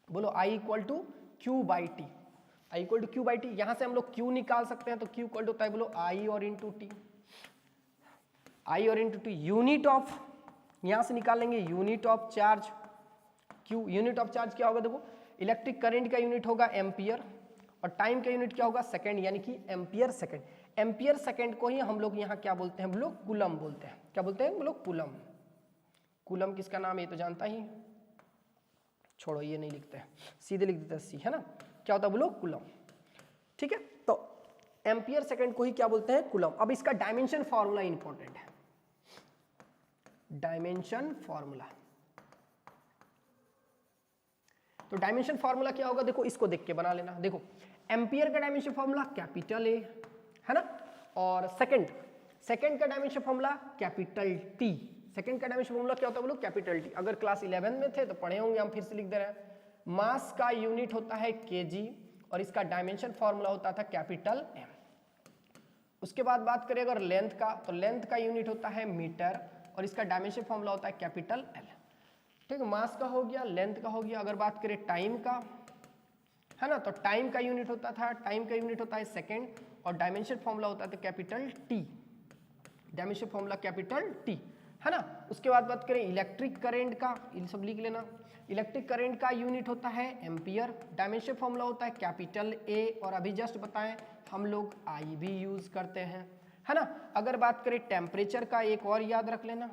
बोलो, I equal to Q by T. I equal to Q by T, यहां से हम लोग Q निकाल सकते हैं, तो Q इक्वल टू होता है बोलो I और इंटू टी। I और इंटू टी, यूनिट ऑफ, यहां से निकाल लेंगे unit of charge Q। Unit of charge क्या होगा, देखो इलेक्ट्रिक करंट का यूनिट होगा एम्पियर और टाइम का यूनिट क्या होगा, सेकंड, यानी कि एम्पियर सेकंड। एम्पियर सेकंड को ही हम लोग यहाँ क्या बोलते हैं बोलो, कूलम बोलते हैं। क्या बोलते हैं बोलो, कूलम। कूलम किसका नाम है ये तो जानता ही, छोड़ो ये नहीं लिखते हैं, सीधे लिख देते हैं सी, है ना। क्या होता है बोलो, कूलम, ठीक है। तो एम्पियर सेकंड को ही क्या बोलते हैं, कूलम। अब इसका डायमेंशन फॉर्मूला इंपॉर्टेंट है। Dimension formula. तो डायमेंशन फॉर्मूला क्या होगा, देखो इसको देख के बना लेना। देखो एम्पियर का डायमेंशन फॉर्मूला कैपिटल ए है ना, और सेकंड का dimension formula capital T. Second का डायमेंशन फॉर्मूला क्या होता है बोलो, कैपिटल टी। अगर क्लास 11 में थे तो पढ़े होंगे, हम फिर से लिख दे रहे हैं। मास का यूनिट होता है केजी और इसका डायमेंशन फॉर्मूला होता था कैपिटल एम। उसके बाद बात करें अगर लेंथ का, तो लेंथ का यूनिट होता है मीटर और इसका डायमेंशन फॉर्मूला होता है कैपिटल एल। ठीक है, मास का हो गया, लेंथ का हो गया। अगर बात करें टाइम का, है ना, तो टाइम का यूनिट होता है सेकेंड और डायमेंशन फॉर्मूला होता है capital T. Dimension formula capital T, है ना। उसके बाद बात करें इलेक्ट्रिक करंट का, ये सब लिख लेना। इलेक्ट्रिक करंट का यूनिट होता है एम्पियर, डायमेंशन फॉर्मूला होता है कैपिटल ए, और अभी जस्ट बताएं हम लोग आई भी यूज करते हैं, है ना। अगर बात करें टेम्परेचर का, एक और याद रख लेना,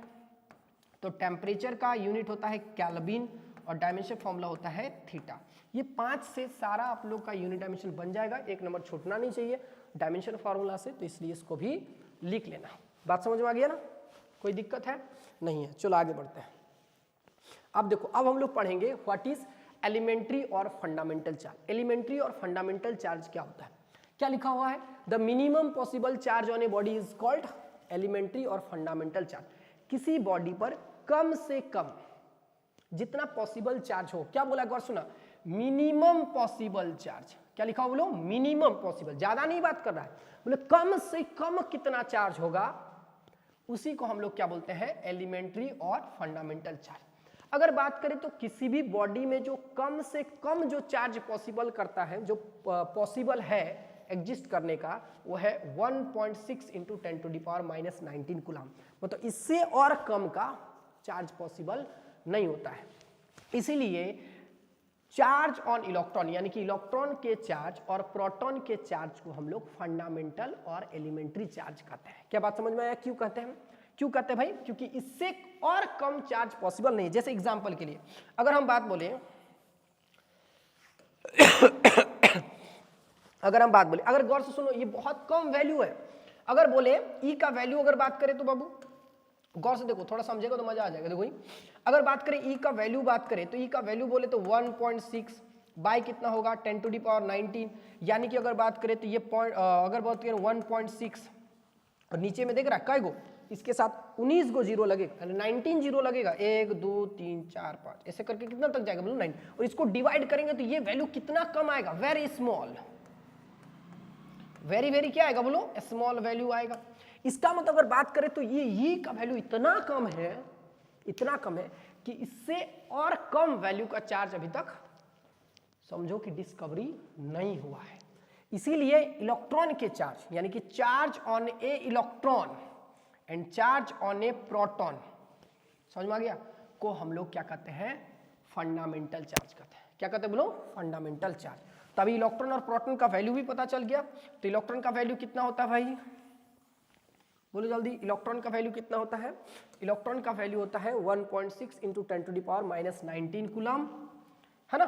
तो टेम्परेचर का यूनिट होता है केल्विन और डायमेंशन फॉर्मूला होता है थीटा। ये 5 से सारा आप लोग का यूनिट डायमेंशन बन जाएगा, एक नंबर छूटना नहीं चाहिए डायमेंशन फॉर्मूला से, तो इसलिए इसको भी लिख लेना। बात समझ में आ गया ना, कोई दिक्कत है नहीं है। चलो आगे बढ़ते हैं। अब देखो, अब हम लोग पढ़ेंगे व्हाट इज एलिमेंट्री और फंडामेंटल चार्ज। एलिमेंट्री और फंडामेंटल चार्ज क्या होता है, क्या लिखा हुआ है, the minimum possible charge on a body is called elementary और फंडामेंटल चार्ज। किसी बॉडी पर कम से कम जितना पॉसिबल चार्ज हो, क्या बोला गौर सुना, मिनिमम पॉसिबल चार्ज। क्या लिखा हो बोलो, मिनिमम पॉसिबल, ज्यादा नहीं बात कर रहा है, बोले कम से कम कितना चार्ज होगा, उसी को हम लोग क्या बोलते हैं, एलिमेंट्री और फंडामेंटल चार्ज। अगर बात करें तो किसी भी बॉडी में जो कम से कम जो चार्ज पॉसिबल करता है, जो पॉसिबल है एग्जिस्ट करने का, वो है 1.6 इंटू 10⁻⁻19 कूलम। मतलब इससे और कम का चार्ज पॉसिबल नहीं होता है। इसीलिए चार्ज ऑन इलेक्ट्रॉन, यानी कि इलेक्ट्रॉन के चार्ज और प्रोटॉन के चार्ज को हम लोग फंडामेंटल और एलिमेंट्री चार्ज कहते हैं। क्या बात समझ में आया, क्यों कहते हैं, क्यों कहते हैं भाई, क्योंकि इससे और कम चार्ज पॉसिबल नहीं है। जैसे एग्जांपल के लिए अगर हम बात बोले अगर गौर से सुनो, ये बहुत कम वैल्यू है। अगर बोले ई का वैल्यू अगर बात करें तो बाबू गौर से देखो, थोड़ा समझेगा तो मजा आ जाएगा। देखो अगर बात करें ई का वैल्यू बात करें तो ई का वैल्यू बोले तो 1.6 बाय कितना होगा 10⁻19, यानी कि अगर बात करें तो ये अगर बात करें 1.6 और नीचे में देख रहा है काय गो, इसके साथ 19 गो जीरो लगेगा, 19 जीरो लगेगा, 1 2 3 4 5 ऐसे करके कितना तक जाएगा बोलो 9, और इसको डिवाइड करेंगे तो ये वैल्यू कितना कम आएगा, वेरी स्मॉल, वेरी क्या आएगा बोलो, स्मॉल वैल्यू आएगा। इसका मतलब अगर बात करें तो ये का वैल्यू इतना कम है कि इससे और कम वैल्यू का चार्ज अभी तक समझो कि डिस्कवरी नहीं हुआ है। इसीलिए इलेक्ट्रॉन के चार्ज, यानी कि charge on A electron and charge on A proton, समझ में आ गया, को हम लोग क्या कहते हैं, फंडामेंटल चार्ज कहते हैं। क्या कहते हैं बोलो, फंडामेंटल चार्ज। तभी इलेक्ट्रॉन और प्रोटॉन का वैल्यू भी पता चल गया। तो इलेक्ट्रॉन का वैल्यू कितना होता है भाई, बोलो जल्दी, इलेक्ट्रॉन का वैल्यू कितना होता है, इलेक्ट्रॉन का वैल्यू होता है 1.6 इंटू 10⁻⁻19 कूलम, है ना,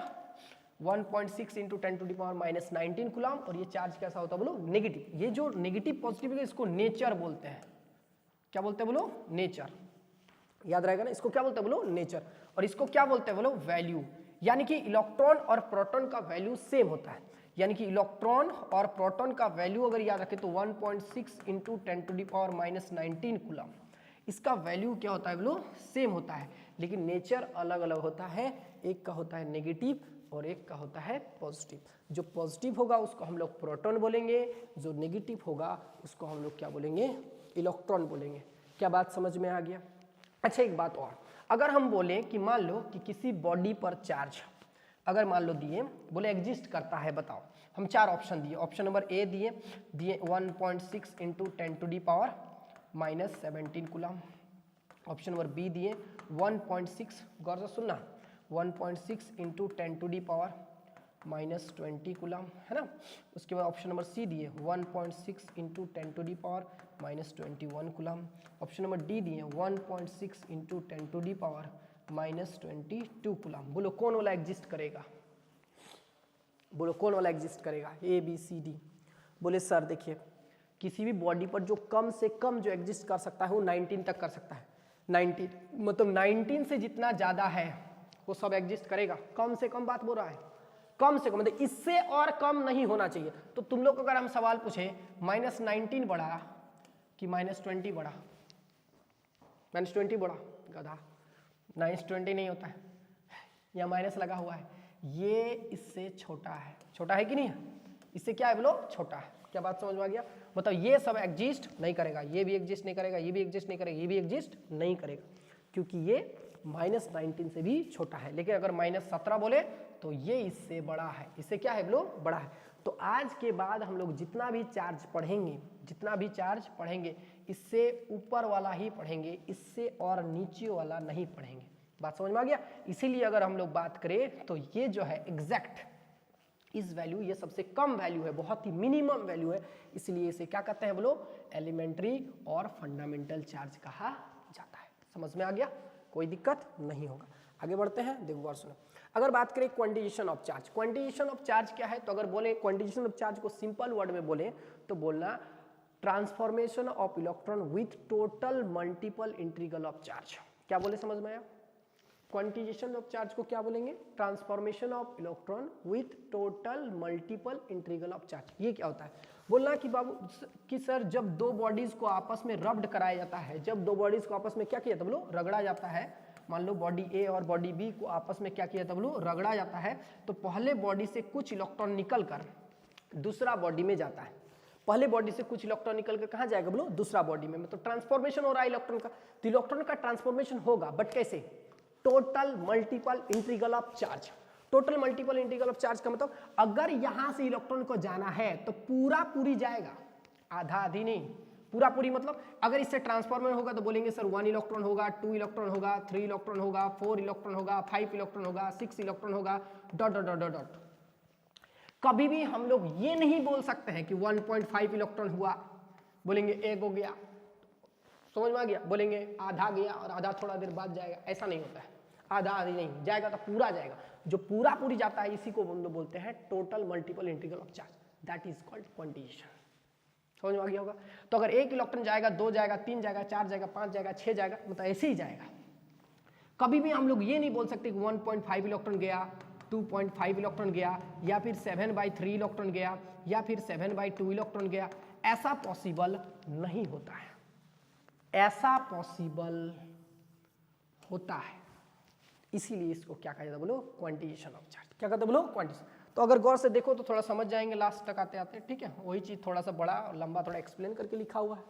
1.6 इंटू 10⁻⁻19 कूलम। और ये चार्ज कैसा होता है बोलो, नेगेटिव। ये जो नेगेटिव पॉजिटिव है इसको नेचर बोलते हैं। क्या बोलते हैं बोलो, नेचर, याद रहेगा ना, इसको क्या बोलते हैं बोलो, नेचर। और इसको क्या बोलते हैं बोलो, वैल्यू। यानी कि इलेक्ट्रॉन और प्रोटॉन का वैल्यू सेम होता है, यानी कि इलेक्ट्रॉन और प्रोटॉन का वैल्यू अगर याद रखें तो 1.6 इंटू 10⁻⁻19 कूलम, इसका वैल्यू क्या होता है बोलो, सेम होता है, लेकिन नेचर अलग अलग होता है। एक का होता है नेगेटिव और एक का होता है पॉजिटिव। जो पॉजिटिव होगा उसको हम लोग प्रोटॉन बोलेंगे, जो नेगेटिव होगा उसको हम लोग क्या बोलेंगे, इलेक्ट्रॉन बोलेंगे। क्या बात समझ में आ गया। अच्छा एक बात और, अगर हम बोले कि मान लो कि किसी बॉडी पर चार्ज अगर मान लो दिए, बोले एग्जिस्ट करता है, बताओ, हम 4 ऑप्शन दिए। ऑप्शन नंबर ए दिए 1.6 into 10⁻⁻17 coulomb. Option number B दिए 1.6, गौर से सुनना, 1.6 इंटू 10⁻⁻20 कूलम, है ना। उसके बाद ऑप्शन नंबर सी दिए 1.6 into 10⁻⁻21 coulomb. Option number D दिए 1.6 इंटू 10⁻⁻22 कूलम। बोलो कौन वाला एग्जिस्ट करेगा, बोलो कौन वाला एग्जिस्ट करेगा, ए बी सी डी। बोले सर देखिए, किसी भी बॉडी पर जो कम से कम जो एग्जिस्ट कर सकता है वो 19 तक कर सकता है, 19, मतलब 19 से जितना ज्यादा है वो सब एग्जिस्ट करेगा। कम से कम बात बोल रहा है, कम से कम, मतलब इससे और कम नहीं होना चाहिए। तो तुम लोग को अगर हम सवाल पूछे -19 बड़ा कि -20 बड़ा, -20 बड़ा, गधा, -20 नहीं होता है, या माइनस लगा हुआ है, ये इससे छोटा है। छोटा है कि नहीं है? इससे क्या है बोलो? छोटा है। क्या बात समझ में आ गया? मतलब ये सब एग्जिस्ट नहीं करेगा, ये भी एग्जिस्ट नहीं करेगा, ये भी एग्जिस्ट नहीं करेगा, ये भी एग्जिस्ट नहीं करेगा, क्योंकि ये -19 से भी छोटा है। लेकिन अगर -17 बोले तो ये इससे बड़ा है। इससे क्या है बोलो? बड़ा है। तो आज के बाद हम लोग जितना भी चार्ज पढ़ेंगे, जितना भी चार्ज पढ़ेंगे, इससे ऊपर वाला ही पढ़ेंगे, इससे और नीचे वाला नहीं पढ़ेंगे। बात समझ में आ गया? इसीलिए अगर हम लोग बात करें तो ये जो है एग्जैक्ट इस वैल्यू, ये सबसे कम वैल्यू है, बहुत ही मिनिमम वैल्यू है, इसलिए इसे क्या कहते हैं बोलो? एलिमेंट्री और फंडामेंटल चार्ज कहा जाता है। समझ में आ गया? कोई दिक्कत नहीं होगा। आगे बढ़ते हैं, देखो और सुनो। अगर बात करें quantisation of charge, quantisation of charge क्या है? तो अगर बोले क्वांटिजेशन ऑफ चार्ज को सिंपल वर्ड में बोले तो बोलना transformation of electron with total multiple integral of charge. क्या बोले, समझ में आया? क्वांटिजेशन ऑफ चार्ज को क्या बोलेंगे? Transformation of electron with total multiple integral of charge. ये क्या होता है? बोलना कि बाबू कि सर जब दो बॉडीज को आपस में रब्ड कराया जाता है, जब दो बॉडीज को आपस में क्या किया जाता है बोलो? रगड़ा जाता है। मान लो बॉडी ए और बॉडी बी को आपस में क्या किया जाता है बोलो? रगड़ा जाता है। तो पहले बॉडी से कुछ इलेक्ट्रॉन निकल कर दूसरा बॉडी में जाता है। पहले बॉडी से कुछ इलेक्ट्रॉन निकल कर कहाँ जाएगा बोलो? दूसरा बॉडी में। मतलब ट्रांसफॉर्मेशन हो रहा है इलेक्ट्रॉन का। तो इलेक्ट्रॉन का ट्रांसफॉर्मेशन होगा, बट कैसे? Total multiple integral of charge. Total multiple integral of charge का मतलब अगर यहां से इलेक्ट्रॉन को जाना है तो पूरा पूरी जाएगा, आधा आधी नहीं, पूरा पूरी। मतलब अगर इससे ट्रांसफॉर्मर होगा तो बोलेंगे सर 1 इलेक्ट्रॉन होगा, 2 इलेक्ट्रॉन होगा, 3 इलेक्ट्रॉन होगा, 4 इलेक्ट्रॉन होगा, 5 इलेक्ट्रॉन होगा, 6 इलेक्ट्रॉन होगा, डॉट डॉट डॉट डॉट। कभी भी हम लोग ये नहीं बोल सकते हैं कि 1.5 इलेक्ट्रॉन हुआ, बोलेंगे 1 हो गया, समझ में आ गया? बोलेंगे आधा गया और आधा थोड़ा देर बाद जाएगा। ऐसा नहीं होता है, आधा आधी नहीं जाएगा तो पूरा जाएगा। जो पूरा पूरी जाता है इसी को हम लोग बोलते हैं total multiple integral of charge, that is called quantisation. समझ में आ गया होगा? तो अगर 1 इलेक्ट्रॉन जाएगा, 2 जाएगा, 3 जाएगा, 4 जाएगा, 5 जाएगा, 6 जाएगा, मतलब ऐसे ही जाएगा। कभी भी हम लोग ये नहीं बोल सकते कि 1.5 इलेक्ट्रॉन गया, 2.5 इलेक्ट्रॉन गया, या फिर 7/3 इलेक्ट्रॉन गया, या फिर 7/2 इलेक्ट्रॉन गया। ऐसा पॉसिबल नहीं होता है, ऐसा पॉसिबल होता है। इसीलिए इसको क्या कहा जाता है बोलो? Quantisation of charge. क्या कहते हैं बोलो? क्वांटिजेशन। तो अगर गौर से देखो तो थोड़ा समझ जाएंगे लास्ट तक आते आते, ठीक है? वही चीज थोड़ा सा बड़ा और लंबा थोड़ा एक्सप्लेन करके लिखा हुआ है।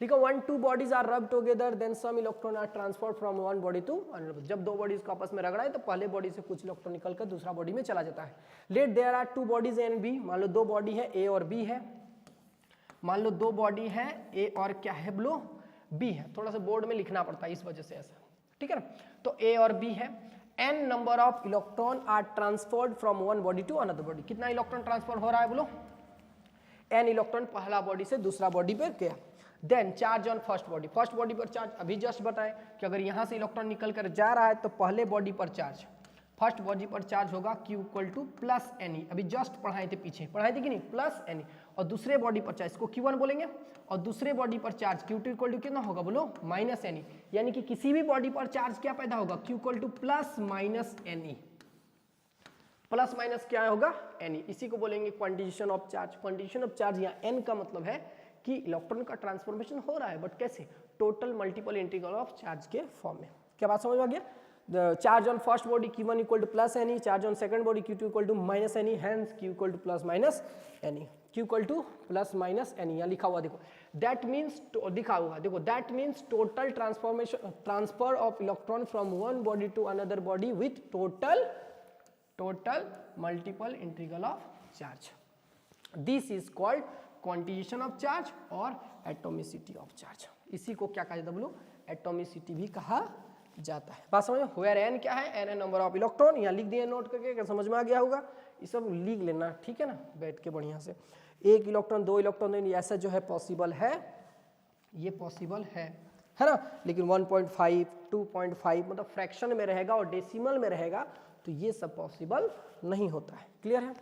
देखो 1, 2 bodies are rub together, then some electron are transferred from one body to another. जब दो बॉडीज को आपस में रगड़ा है तो पहले बॉडी से कुछ इलेक्ट्रॉन निकलकर दूसरा बॉडी में चला जाता है। Let there are 2 bodies A and B. मान लो 2 बॉडी है, ए और बी है। मान लो 2 बॉडी है, ए और क्या है बोलो? बी है। थोड़ा सा बोर्ड में लिखना पड़ता है इस वजह से ऐसा, ठीक है ना? तो ए और बी है। n number of electron are transferred from one body to another body. कितना इलेक्ट्रॉन ट्रांसफर हो रहा है बोलो? n इलेक्ट्रॉन पहला बॉडी से दूसरा बॉडी पे गया। Then charge on first body. First body पर चार्ज अभी जस्ट बताएं कि अगर यहां से इलेक्ट्रॉन निकल कर जा रहा है तो पहले बॉडी पर चार्ज, फर्स्ट बॉडी पर चार्ज होगा Q equal to plus Ne। अभी जस्ट पढ़ाए थे, पीछे पढ़ाए थे कि नहीं? Plus Ne। और दूसरे बॉडी पर चार्ज, इसको Q1 बोलेंगे, और दूसरे बॉडी पर चार्ज Q2 इक्वल टू कितना होगा बोलो? Minus Ne। यानी कि किसी भी बॉडी पर चार्ज क्या पैदा होगा? Q equal to plus minus Ne। Plus minus क्या होगा? Ne। इसी को बोलेंगे quantisation of charge. Quantisation of charge या n का मतलब है कि इलेक्ट्रॉन का ट्रांसफॉर्मेशन हो रहा है, बट कैसे? Total multiple integral of charge के फॉर्म में। क्या बात समझ में आ गया? The charge on first body Q1 equal to plus Ne, charge on second body Q2 equal to minus Ne, hence Q equal to plus minus Ne, Q equal to plus minus Ne। यहाँ लिखा हुआ देखो, that means दिखा हुआ देखो, that means total transformation transfer of electron from one body to another body with total multiple integral of charge. This is called quantization of charge और atomicity of charge। इसी को क्या कहा जाता है बोलो? एटोमिसिटी भी कहा जाता है। बात समझ में? वेयर n क्या है? n है नंबर ऑफ इलेक्ट्रॉन। यहाँ लिख दिए नोट करके, क्या समझ में आ गया होगा? ये सब लिख लेना, ठीक है ना? बैठ के बढ़िया से। 1 इलेक्ट्रॉन, 2 इलेक्ट्रॉन, ऐसा जो है पॉसिबल है, ये पॉसिबल है ना? लेकिन 1.5, 2.5 मतलब फ्रैक्शन में रहेगा और डेसिमल में रहेगा, तो ये सब पॉसिबल नहीं होता है। क्लियर है?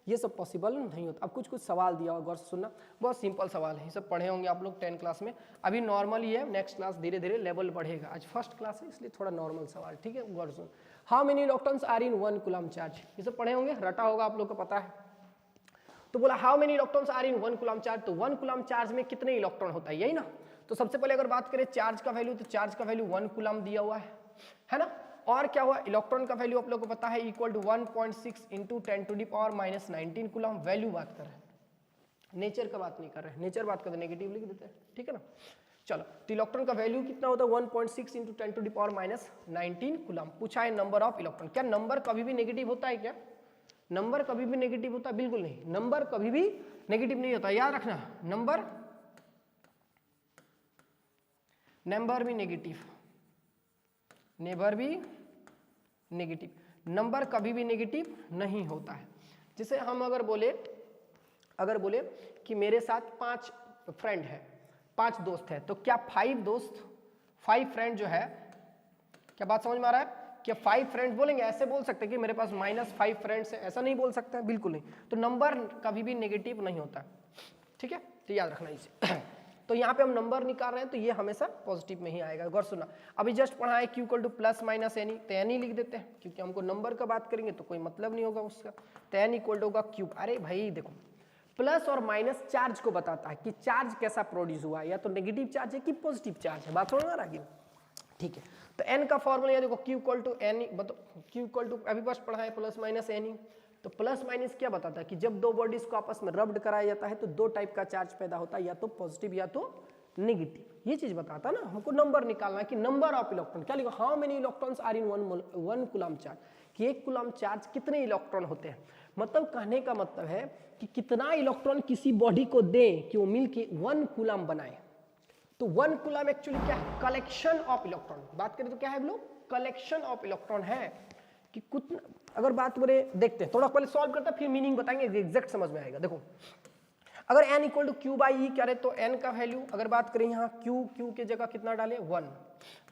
ये सब पॉसिबल नहीं होता। अब कुछ कुछ सवाल दिया होगा, गौर से सुनना, बहुत सिंपल सवाल है, ये सब पढ़े होंगे आप लोग 10 क्लास में। अभी नॉर्मल ही है, नेक्स्ट क्लास धीरे धीरे लेवल बढ़ेगा, आज फर्स्ट क्लास है इसलिए थोड़ा नॉर्मल सवाल, ठीक है। गौर सुन, how many electrons are in 1 coulomb charge, ये सब पढ़े होंगे, रटा होगा आप लोग को पता है। तो बोला how many electrons are in 1 coulomb charge, तो 1 कूलम चार्ज में कितने इलेक्ट्रॉन होता है, यही ना। तो सबसे पहले अगर बात करें चार्ज का वैल्यू, तो चार्ज का वैल्यू 1 कूलम दिया हुआ है ना। और क्या हुआ, इलेक्ट्रॉन का वैल्यू आप लोगों को पता है equal to 1.6 into 10⁻⁻19 coulomb. Value बात कर रहे हैं, नेचर का बात नहीं कर रहे हैं, नेचर बात करते नेगेटिव लिख देते हैं, ठीक है ना। चलो, तो इलेक्ट्रॉन का वैल्यू कितना होता है 1.6 इंटू 10⁻⁻19 कूलम। पूछा है नंबर ऑफ इलेक्ट्रॉन। क्या नंबर कभी भी नेगेटिव होता है क्या, नंबर कभी भी नेगेटिव होता है, बिल्कुल नहीं, नंबर कभी भी नेगेटिव नहीं होता, याद रखना। नंबर भी नेगेटिव, नेवर भी नेगेटिव, नंबर कभी भी नेगेटिव नहीं होता है। जैसे हम अगर बोले कि मेरे साथ 5 फ्रेंड है, 5 दोस्त है, तो क्या 5 फ्रेंड जो है, क्या बात समझ में आ रहा है, क्या 5 फ्रेंड्स बोलेंगे, ऐसे बोल सकते हैं कि मेरे पास -5 फ्रेंड्स है, ऐसा नहीं बोल सकते हैं, बिल्कुल नहीं। तो नंबर कभी भी नेगेटिव नहीं होता, ठीक है, तो याद रखना इसे। तो यहाँ पे हम नंबर निकाल रहे हैं तो ये हमेशा पॉजिटिव में ही आएगा। गौर सुनना, अभी जस्ट पढ़ा है Q = प्लस माइनस एनी, तो एनी लिख देते हैं क्योंकि हमको नंबर का बात करेंगे तो कोई मतलब नहीं होगा उसका, तो एन इक्वल होगा क्यूब। अरे भाई देखो, प्लस और माइनस चार्ज को बताता है कि चार्ज कैसा प्रोड्यूस हुआ है, या तो नेगेटिव चार्ज है कि पॉजिटिव चार्ज है, बात समझ में आ रहा है, ठीक है। तो एन का फॉर्मूला ये देखो, Q = एनी, बताओ Q = अभी बस पढ़ा है प्लस माइनस एनी। तो प्लस माइनस क्या बताता है कि जब दो बॉडीज को आपस में रब्ड कराया जाता है तो 2 टाइप का चार्ज पैदा होता है, या तो पॉजिटिव या तो नेगेटिव। ये चीज बताता है ना, हमको नंबर निकालना है कि नंबर ऑफ इलेक्ट्रॉन, क्या लिखो, how many electrons are in 1 coulomb charge, कि 1 कूलम चार्ज कितने इलेक्ट्रॉन होते हैं। मतलब कहने का मतलब है कि कितना इलेक्ट्रॉन किसी बॉडी को दे कि वो मिलके 1 कूलम बनाए। तो 1 कूलम एक्चुअली क्या है, कलेक्शन ऑफ इलेक्ट्रॉन। बात करें तो क्या है लोग, कलेक्शन ऑफ इलेक्ट्रॉन है कि कुछ, अगर बात करें, देखते हैं थोड़ा पहले सॉल्व करते हैं फिर मीनिंग बताएंगे, एग्जैक्ट समझ में आएगा। देखो, अगर n = Q/E करे तो n का वैल्यू अगर बात करें यहाँ Q के जगह कितना डालें 1,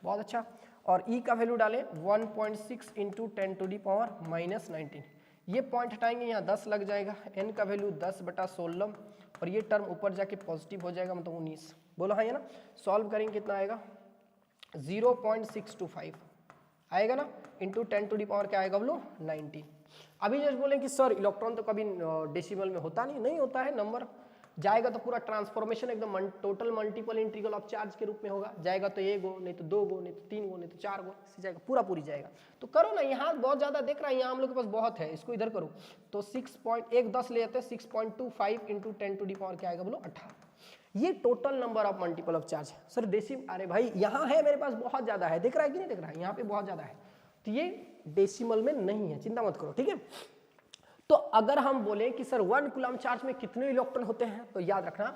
बहुत अच्छा, और E का वैल्यू डालें 1.6 इंटू 10⁻⁻19। ये पॉइंट हटाएंगे, यहाँ 10 लग जाएगा, n का वैल्यू 10/16, और ये टर्म ऊपर जाके पॉजिटिव हो जाएगा, मतलब 19। बोलो हाँ, ये ना, सॉल्व करेंगे कितना आएगा 0.625 आएगा ना, इंटू 10⁻, क्या आएगा बोलो 19। अभी जस्ट बोले कि सर इलेक्ट्रॉन तो कभी डेसिमल में होता नहीं होता है, नंबर जाएगा तो पूरा ट्रांसफॉर्मेशन एकदम total multiple integral of charge के रूप में होगा, जाएगा तो 1 गो, नहीं तो 2 गो, नहीं तो 3 गो, नहीं तो 4 गो, ऐसे जाएगा, पूरी जाएगा। तो करो ना, यहाँ बहुत ज्यादा देख रहा है, यहाँ हम लोग के पास बहुत है, इसको इधर करो तो 6.1 ले जाते हैं, 6.25 इंटू 10⁻, क्या आएगा बोलो 18। ये total number of multiple of charge है सर डेसिमल। अरे भाई यहाँ है मेरे पास बहुत ज्यादा है, देख रहा है कि नहीं देख रहा है, यहाँ पे बहुत ज्यादा है, तो ये डेसिमल में नहीं है, चिंता मत करो, ठीक है। तो अगर हम बोले कि सर 1 कूलम चार्ज में कितने इलेक्ट्रॉन होते हैं, तो याद रखना,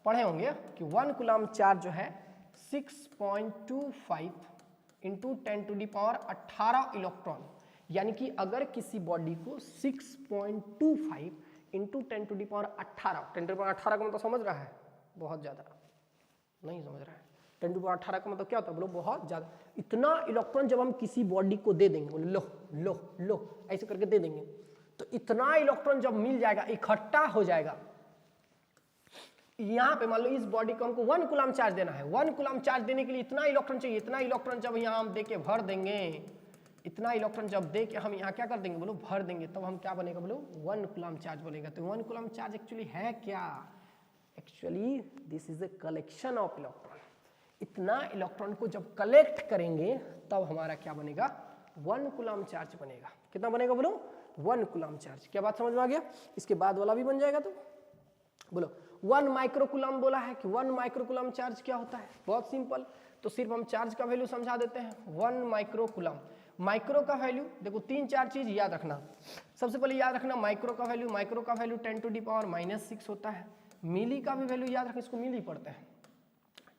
पढ़े होंगे कि 1 कूलम चार्ज जो है 6.25 इंटू 10⁻18 इलेक्ट्रॉन, यानी कि अगर किसी बॉडी को 6.25 इंटू 10⁻18, 10⁻18 का मतलब समझ रहा है, बहुत ज्यादा नहीं समझ रहा है, 10⁻18 का मतलब क्या होता है बोलो, बहुत ज्यादा। इतना इलेक्ट्रॉन जब हम किसी बॉडी को दे देंगे, बोले लो लो लो ऐसे करके दे देंगे, तो इतना इलेक्ट्रॉन जब मिल जाएगा, इकट्ठा हो जाएगा, यहाँ पे मान लो इस बॉडी को हमको 1 कूलम चार्ज देना है, 1 कूलम चार्ज देने के लिए इतना इलेक्ट्रॉन चाहिए, इतना इलेक्ट्रॉन जब यहाँ हम दे के भर देंगे, इतना इलेक्ट्रॉन जब दे के हम यहाँ क्या कर देंगे बोलो, भर देंगे, तब हम क्या बनेगा बोलो 1 कूलम चार्ज बनेगा। तो 1 कूलम चार्ज एक्चुअली है क्या, actually this is a collection of electron. इतना इलेक्ट्रॉन को जब कलेक्ट करेंगे तब हमारा क्या बनेगा 1 कूलम चार्ज बनेगा। कितना बनेगा बोलो 1 कूलम चार्ज। क्या बात समझ में आ गया, इसके बाद वाला भी बन जाएगा, तो बोलो 1 माइक्रो कूलम बोला है कि 1 माइक्रो कूलम चार्ज क्या होता है, बहुत सिंपल, तो सिर्फ हम चार्ज का वैल्यू समझा देते हैं। 1 माइक्रो कूलम, माइक्रो का वैल्यू देखो 3-4 चीज याद रखना। सबसे पहले याद रखना माइक्रो का वैल्यू 10⁻⁻6 होता है। मिली का भी वैल्यू याद रखना, इसको मिली पढ़ते हैं,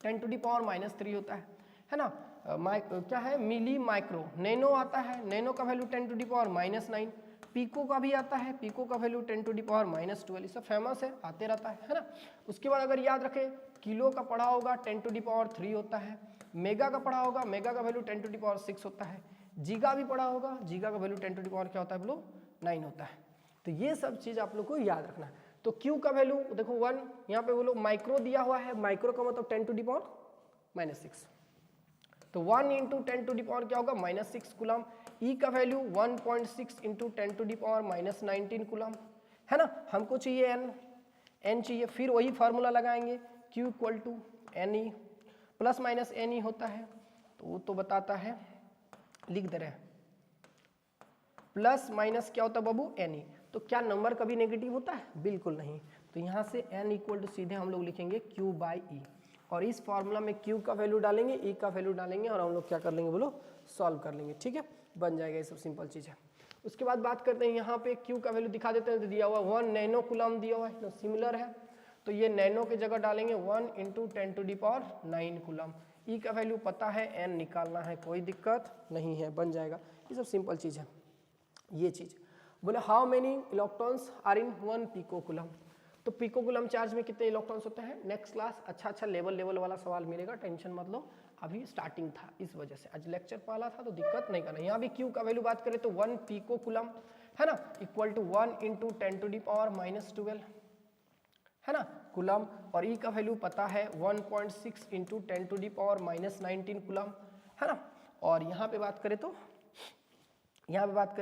10⁻³ होता है ना। क्या है मिली माइक्रो। नैनो आता है, नैनो का वैल्यू 10⁻⁻9। पीको का भी आता है, पीको का वैल्यू 10⁻⁻12। ये सब फेमस है, आते रहता है ना। उसके बाद अगर याद रखें किलो का पढ़ा होगा 10⁻³ होता है। मेगा का पढ़ा होगा, मेगा का वैल्यू 10⁻6 होता है। जीगा भी पढ़ा होगा, जीगा का वैल्यू 10⁻ क्या होता है बोलो 9 होता है। तो ये सब चीज आप लोग को याद रखना है। तो Q का वैल्यू देखो 1, यहाँ पे बोलो माइक्रो दिया हुआ है, माइक्रो का मतलब 10⁻⁻6, तो 1 × 10⁻, क्या होगा -6 कूलम। E का वैल्यू 1.6 × 10⁻−19 कूलम, है ना। हमको चाहिए n चाहिए, फिर वही फार्मूला लगाएंगे Q = NE, plus minus NE होता है, तो वो तो बताता है, लिख दे रहे हैं प्लस माइनस क्या होता है बाबू NE। तो क्या नंबर कभी नेगेटिव होता है? बिल्कुल नहीं। तो यहाँ से n = सीधे हम लोग लिखेंगे Q/E, और इस फॉर्मूला में Q का वैल्यू डालेंगे, E का वैल्यू डालेंगे, और हम लोग क्या कर लेंगे बोलो, सॉल्व कर लेंगे। ठीक है, बन जाएगा, ये सब सिंपल चीज़ है। उसके बाद बात करते हैं, यहाँ पे Q का वैल्यू दिखा देते हैं, तो दिया हुआ 1 नैनो कूलम दिया हुआ है, तो सिमिलर है, तो ये नैनो की जगह डालेंगे 1 × 10⁹ कूलम। E का वैल्यू पता है, n निकालना है, कोई दिक्कत नहीं है, बन जाएगा। ये सब सिंपल चीज़ है। ये चीज़ बोले how many electrons are in 1 pico coulomb, तो पिको कूलम चार्ज में कितने इलेक्ट्रॉन्स होते हैं? नेक्स्ट क्लास अच्छा लेवल वाला सवाल मिलेगा, टेंशन मत लो, अभी स्टार्टिंग था इस वजह से, आज लेक्चर पहला था तो दिक्कत नहीं करना। यहाँ भी Q का वैल्यू बात करें तो 1 पिको कूलम है ना, इक्वल टू 1 × 10⁻−12 है ना कूलम, और E का वैल्यू पता है 1.6 × 10⁻−19 कूलम, है ना। और यहाँ पे बात करें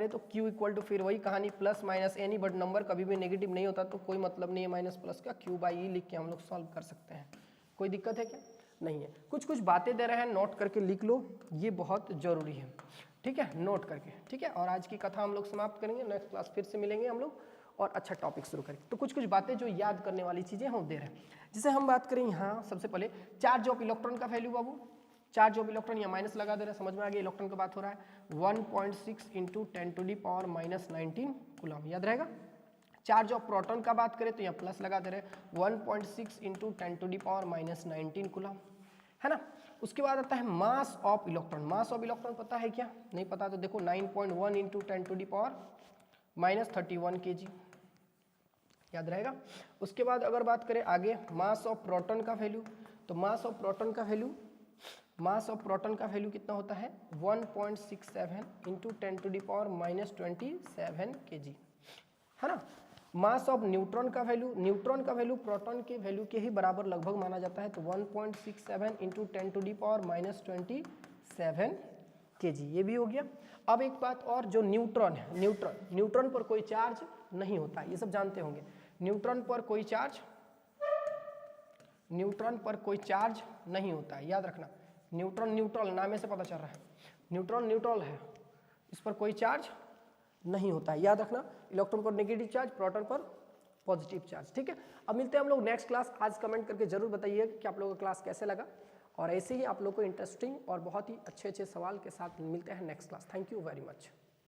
तो Q = फिर वही कहानी plus minus NE, but number कभी भी नेगेटिव नहीं होता, तो कोई मतलब नहीं है माइनस प्लस का, Q/E लिख के हम लोग सॉल्व कर सकते हैं। कोई दिक्कत है क्या? नहीं है। कुछ बातें दे रहे हैं, नोट करके लिख लो, ये बहुत जरूरी है। ठीक है, नोट करके, ठीक है। और आज की कथा हम लोग समाप्त करेंगे, नेक्स्ट क्लास फिर से मिलेंगे हम लोग और अच्छा टॉपिक शुरू करेंगे। तो कुछ बातें जो याद करने वाली चीज़ें हम दे रहे हैं, जिसे हम बात करें यहाँ सबसे पहले चार्ज ऑफ इलेक्ट्रॉन का value Babu, charge of electron या माइनस लगा दे रहे हैं, समझ में आ गया, इलेक्ट्रॉन का बात हो रहा है। 1.6 × 10⁻−19 कूलम, याद रहेगा। चार्ज ऑफ प्रोटॉन का बात करें तो यहाँ प्लस लगा दे रहे हैं, 1.6 × 10⁻−19 कूलम, है ना। उसके बाद आता है mass of electron. Mass of electron पता है क्या? नहीं पता तो देखो 9.1 × 10⁻−31 kg, याद रहेगा। उसके बाद अगर बात करें आगे मास ऑफ प्रोटॉन का वैल्यू, तो मास ऑफ प्रोटॉन का वैल्यू कितना होता है? 1.67 × 10⁻−27 kg, है ना। मास ऑफ न्यूट्रॉन का वैल्यू प्रोटॉन के वैल्यू के ही बराबर लगभग माना जाता है, तो 1.67 × 10⁻27 kg, ये भी हो गया। अब एक बात और, जो न्यूट्रॉन है, न्यूट्रॉन पर कोई चार्ज नहीं होता, ये सब जानते होंगे। न्यूट्रॉन पर कोई चार्ज नहीं होता है, याद रखना। न्यूट्रॉन न्यूट्रल नाम से पता चल रहा है, न्यूट्रॉन न्यूट्रल है, इस पर कोई चार्ज नहीं होता है, याद रखना। इलेक्ट्रॉन पर नेगेटिव चार्ज, प्रोटॉन पर पॉजिटिव चार्ज। ठीक है, अब मिलते हैं हम लोग नेक्स्ट क्लास। आज कमेंट करके जरूर बताइए कि आप लोगों का क्लास कैसे लगा, और ऐसे ही आप लोग को इंटरेस्टिंग और बहुत ही अच्छे सवाल के साथ मिलते हैं next class. Thank you very much.